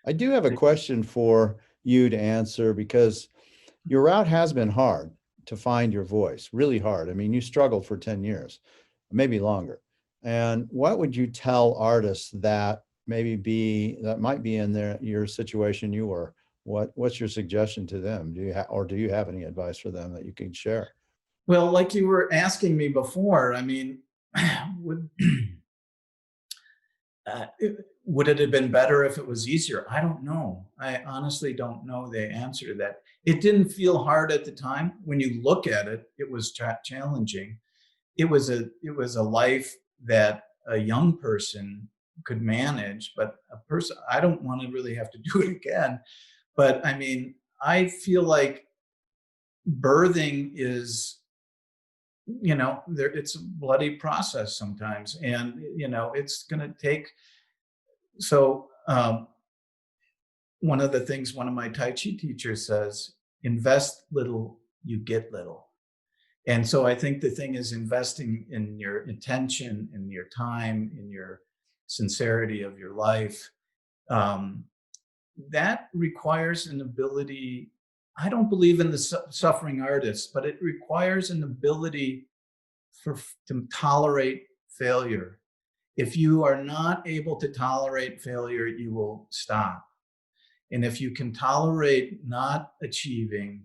I do have a question for you to answer, because your route has been hard to find your voice, really hard. I mean, you struggled for 10 years, maybe longer. And what would you tell artists that that might be in your situation you were? What's your suggestion to them? Do you have any advice for them that you can share? well, like you were asking me before, I mean, would would it have been better if it was easier? I don't know. I honestly don't know the answer to that. It didn't feel hard at the time. When you look at it, it was challenging. It was a life that a young person could manage, but a person, I don't want to really have to do it again. But I mean, I feel like birthing is, it's a bloody process sometimes, and it's going to take. So one of the things one of my Tai Chi teachers says: invest little, you get little. And so I think the thing is investing in your attention, in your time, in your sincerity of your life. Um, that requires an ability. I don't believe in the suffering artist, but it requires an ability to tolerate failure. If you are not able to tolerate failure, you will stop. And if you can tolerate not achieving,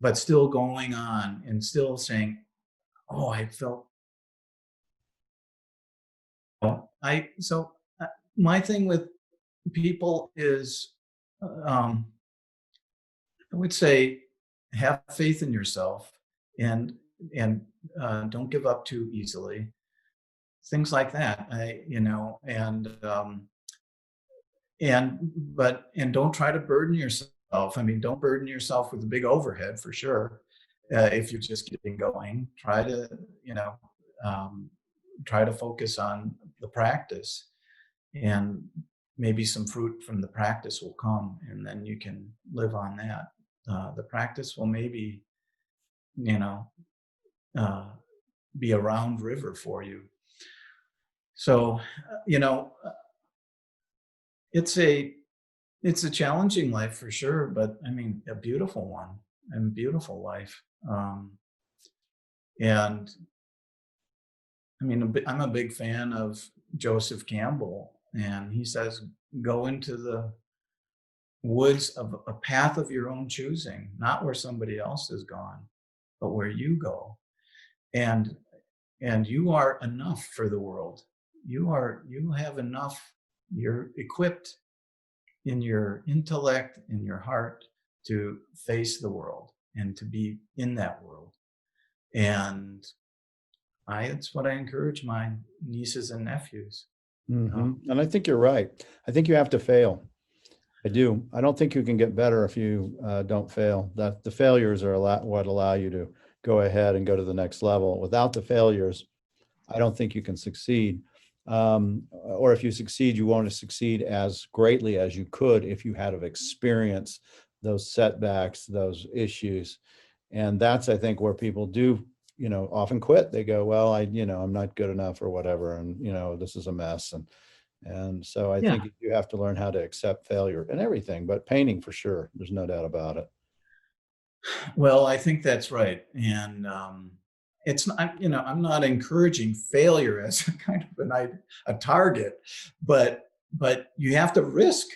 but still going on and still saying, oh, I felt, so my thing with people is, um, I would say, have faith in yourself, and and don't give up too easily. Things like that. And don't try to burden yourself. I mean, don't burden yourself with a big overhead, for sure. If you're just getting going, um, try to focus on the practice, and maybe some fruit from the practice will come, and then you can live on that. The practice will maybe, you know, uh, be a round river for you. So, you know, it's a challenging life for sure, but I mean, a beautiful one, and beautiful life. And I mean, I'm a big fan of Joseph Campbell, and he says, go into the woods of a path of your own choosing, not where somebody else has gone, but where you go. And you are enough for the world. You have enough. You're equipped in your intellect, in your heart, to face the world and to be in that world. And it's what I encourage my nieces and nephews. And I think you're right. I think you have to fail. I do. I don't think you can get better if you don't fail. That the failures are what allow you to go ahead and go to the next level. Without the failures, I don't think you can succeed. Or if you succeed, you won't succeed as greatly as you could if you had have experienced those setbacks, those issues. And that's, I think, where people do, often quit. They go, well, I'm not good enough or whatever. And, this is a mess. And so I Yeah. think you have to learn how to accept failure and everything, but painting for sure. There's no doubt about it. Well, I think that's right. And it's not, I'm not encouraging failure as a kind of a target, but you have to risk.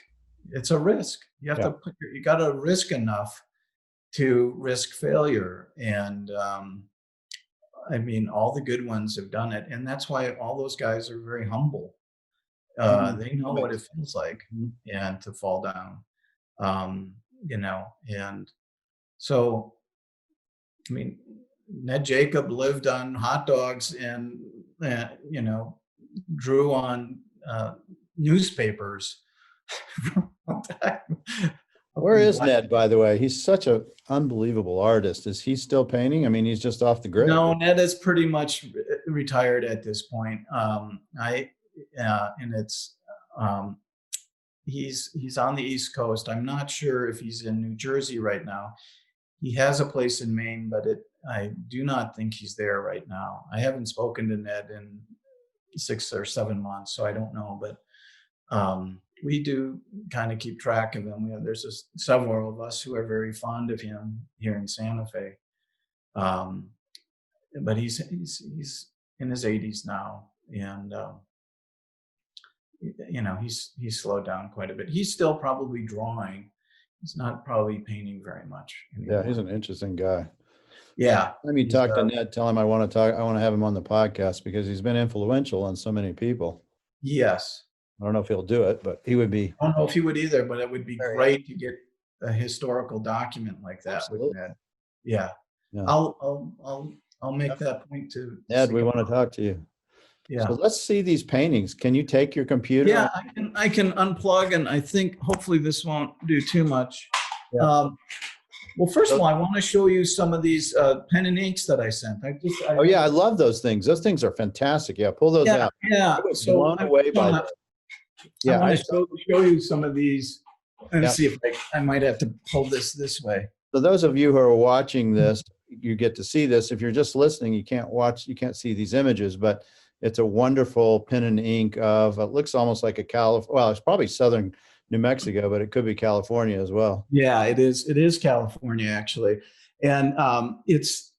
It's a risk. You have Yeah. you got to risk enough to risk failure. And I mean, all the good ones have done it, and that's why all those guys are very humble. They know what it feels like, and to fall down. Um, and so, I mean, Ned Jacob lived on hot dogs and drew on newspapers. Where is Ned, by the way? He's such an unbelievable artist. Is he still painting? I mean, he's just off the grid. No, Ned is pretty much retired at this point. And it's, he's on the East Coast. I'm not sure if he's in New Jersey right now. He has a place in Maine, but I do not think he's there right now. I haven't spoken to Ned in 6 or 7 months, so I don't know. But we do kind of keep track of him. There's several of us who are very fond of him here in Santa Fe. But he's in his 80s now, and he's slowed down quite a bit. He's still probably drawing. He's not probably painting very much anymore. Yeah, he's an interesting guy. Yeah. Let me talk to Ned, tell him I want to have him on the podcast because he's been influential on so many people. Yes. I don't know if he'll do it, but he would be. I don't know if he would either, but it would be great to get a historical document like that with Ned. Yeah. I'll make that point to Ned. We want to talk to you. Yeah. So let's see these paintings. Can you take your computer? Yeah, I can unplug, and I think hopefully this won't do too much. Yeah. Well, first of all, I want to show you some of these pen and inks that I sent. I love those things. Those things are fantastic. Yeah, pull those out. Yeah. I was blown away by that. I want to show you some of these and see if I might have to pull this way. So those of you who are watching this, you get to see this. If you're just listening, you can't see these images, but it's a wonderful pen and ink of, it looks almost like it's probably southern New Mexico, but it could be California as well. Yeah, it is. It is California, actually. And it's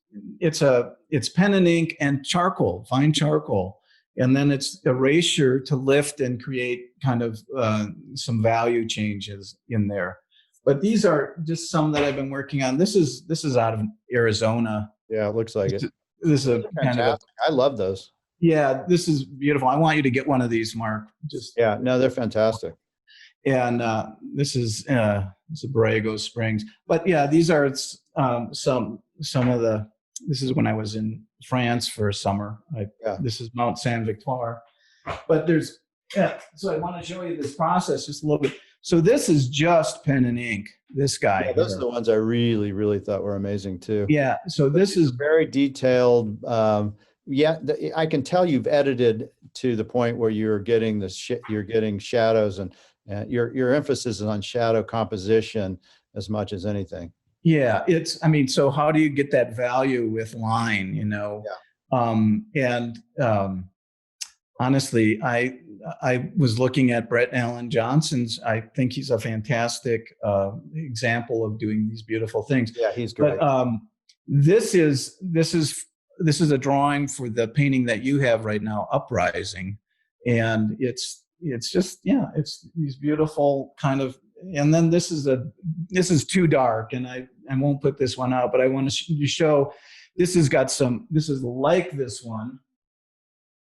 pen and ink and charcoal, fine charcoal. And then it's erasure to lift and create kind of some value changes in there. But these are just some that I've been working on. This is out of Arizona. Yeah, it looks like it. This is a kind of I love those. Yeah, this is beautiful. I want you to get one of these, Mark. They're fantastic. And this is Borrego Springs. But yeah, these are some of the. This is when I was in France for a summer. This is Mount Saint Victoire. But so I want to show you this process just a little bit. So this is just pen and ink. This guy. Yeah, those are the ones I really, really thought were amazing too. Yeah. So this is very detailed. I can tell you've edited to the point where you're getting you're getting shadows, and your emphasis is on shadow composition as much as anything. Yeah, so how do you get that value with line, honestly, I was looking at Brett Allen Johnson's. I think he's a fantastic example of doing these beautiful things. Yeah, he's great. But this is a drawing for the painting that you have right now, Uprising, and it's just it's these beautiful kind of. And then this is too dark, and I won't put this one out, but I want to show this has got some. This is like this one.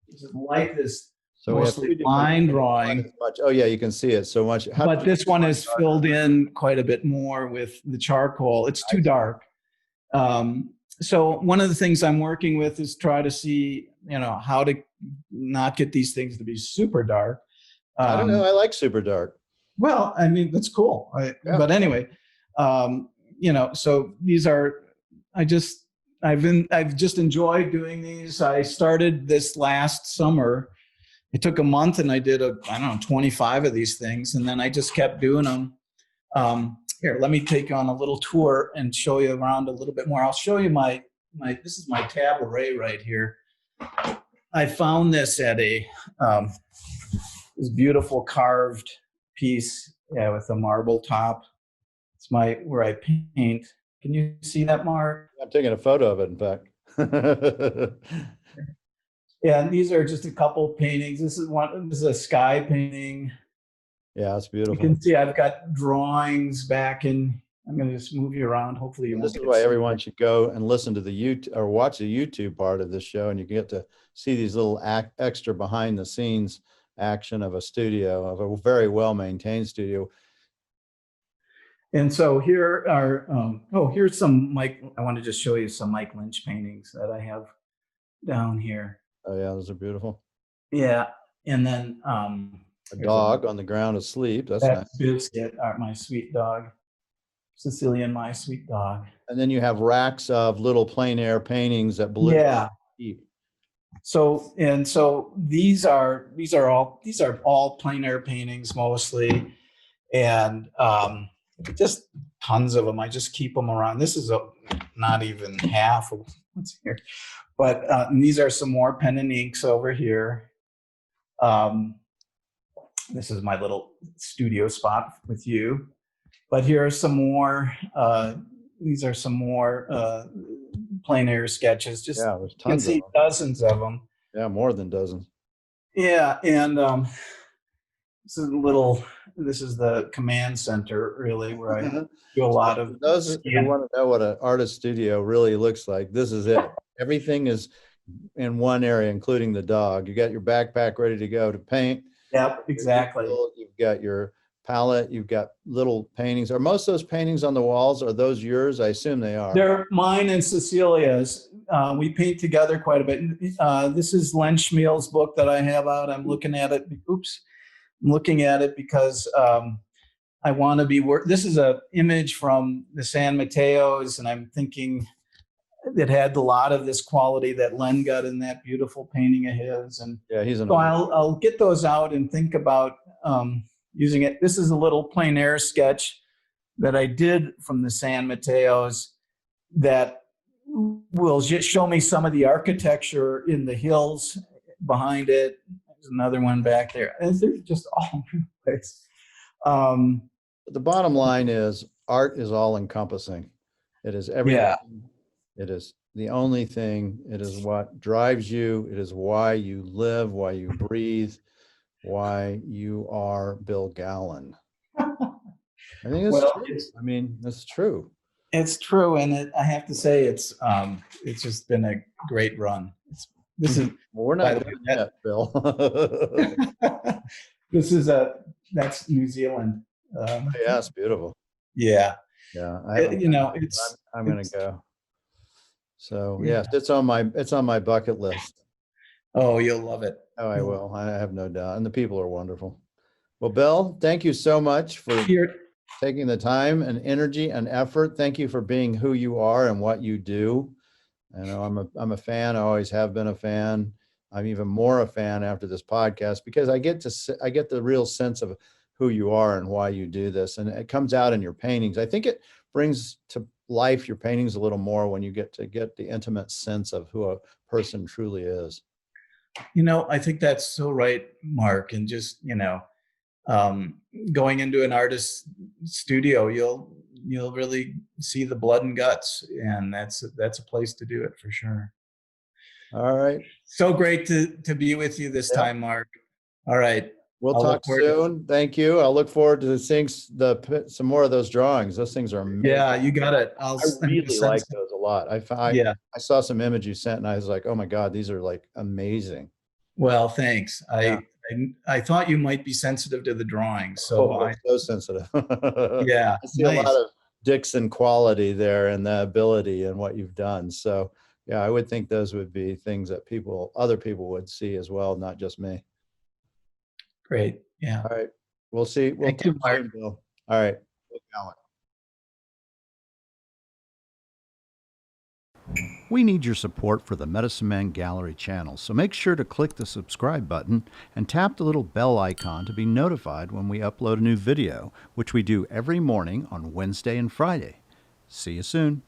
This is like this. So mostly line drawing. Oh yeah, you can see it so much. But this one is filled in quite a bit more with the charcoal. It's too dark. So one of the things I'm working with is try to see, how to not get these things to be super dark. I don't know. I like super dark. Well, that's cool. But anyway, so these are. I've just enjoyed doing these. I started this last summer. It took a month, and I did 25 of these things, and then I just kept doing them. Here, let me take you on a little tour and show you around a little bit more. I'll show you my this is my tabouret right here. I found this at this beautiful carved piece, with a marble top. It's where I paint. Can you see that, Mark? I'm taking a photo of it, in fact. Yeah, and these are just a couple paintings. This is a sky painting. Yeah, it's beautiful. You can see I've got drawings back in. I'm going to just move you around. Hopefully, this is why everyone should go and listen to the or watch the YouTube part of this show, and you can get to see these little extra behind the scenes action of a studio, of a very well maintained studio. And so here are here's some Mike. I want to just show you some Mike Lynch paintings that I have down here. Oh yeah, those are beautiful. Yeah, and then a dog on the ground asleep. That's nice. Biscuit, my sweet dog, Sicilian, my sweet dog. And then you have racks of little plein air paintings that blue. Yeah. So these are all plein air paintings mostly. and just tons of them. I just keep them around. This is not even half of what's here, but these are some more pen and inks over here. This is my little studio spot with you. But here are some more. These are some more plein air sketches. Just Yeah, there's you can tons of see them. dozens of them. Yeah, more than dozens. Yeah, and this is a little. This is the command center, really, where I do a lot So of for those who scanning. want to know what an artist studio really looks like, this is it. Everything is in one area, including the dog. You got your backpack ready to go to paint. Yep, exactly. You've got your palette. You've got little paintings. Are most of those paintings on the walls? Are those yours? I assume they are. They're mine and Cecilia's. We paint together quite a bit. This is Len Schmiel's book that I have out. I'm looking at it. Oops. I'm looking at it because I want to be this is an image from the San Mateos, and I'm thinking it had a lot of this quality that Len got in that beautiful painting of his. And yeah, he's an. So I'll get those out and think about using it. This is a little plein air sketch that I did from the San Mateos that will just show me some of the architecture in the hills behind it. There's another one back there. And they're just all over the place. The bottom line is art is all encompassing. It is everything. Yeah. It is the only thing. It is what drives you. It is why you live, why you breathe, why you are Bill Gallen. I think it's true. I mean, that's true. It's true, and I have to say, it's just been a great run. This is well, we're not done yet, Bill. This is that's New Zealand. Yeah, it's beautiful. Yeah, yeah. I'm gonna go. So yes, it's on my bucket list. Oh, you'll love it. Oh, I will. I have no doubt, and the people are wonderful. Well, Bill, thank you so much for taking the time and energy and effort. Thank you for being who you are and what you do. I know I'm a fan. I always have been a fan. I'm even more a fan after this podcast because I get the real sense of who you are and why you do this, and it comes out in your paintings. I think it brings to life your paintings a little more when you get the intimate sense of who a person truly is. I think that's so right, Mark. And just going into an artist's studio, you'll really see the blood and guts, and that's a place to do it for sure. All right. So great to be with you this time, Mark. All right. We'll talk soon. Thank you. I'll look forward to seeing some more of those drawings. Those things are amazing. Yeah, you got it. I really like those a lot. I saw some image you sent and I was like, oh my God, these are like amazing. Well, thanks. I thought you might be sensitive to the drawings. So I'm so sensitive. Yeah. I see a lot of Dixon quality there and the ability and what you've done. So yeah, I would think those would be things that other people would see as well, not just me. Great. Yeah. All right. We'll see. We'll Thank you, Mark. soon, Bill. All right. We need your support for the Medicine Man Gallery channel, so make sure to click the subscribe button and tap the little bell icon to be notified when we upload a new video, which we do every morning on Wednesday and Friday. See you soon.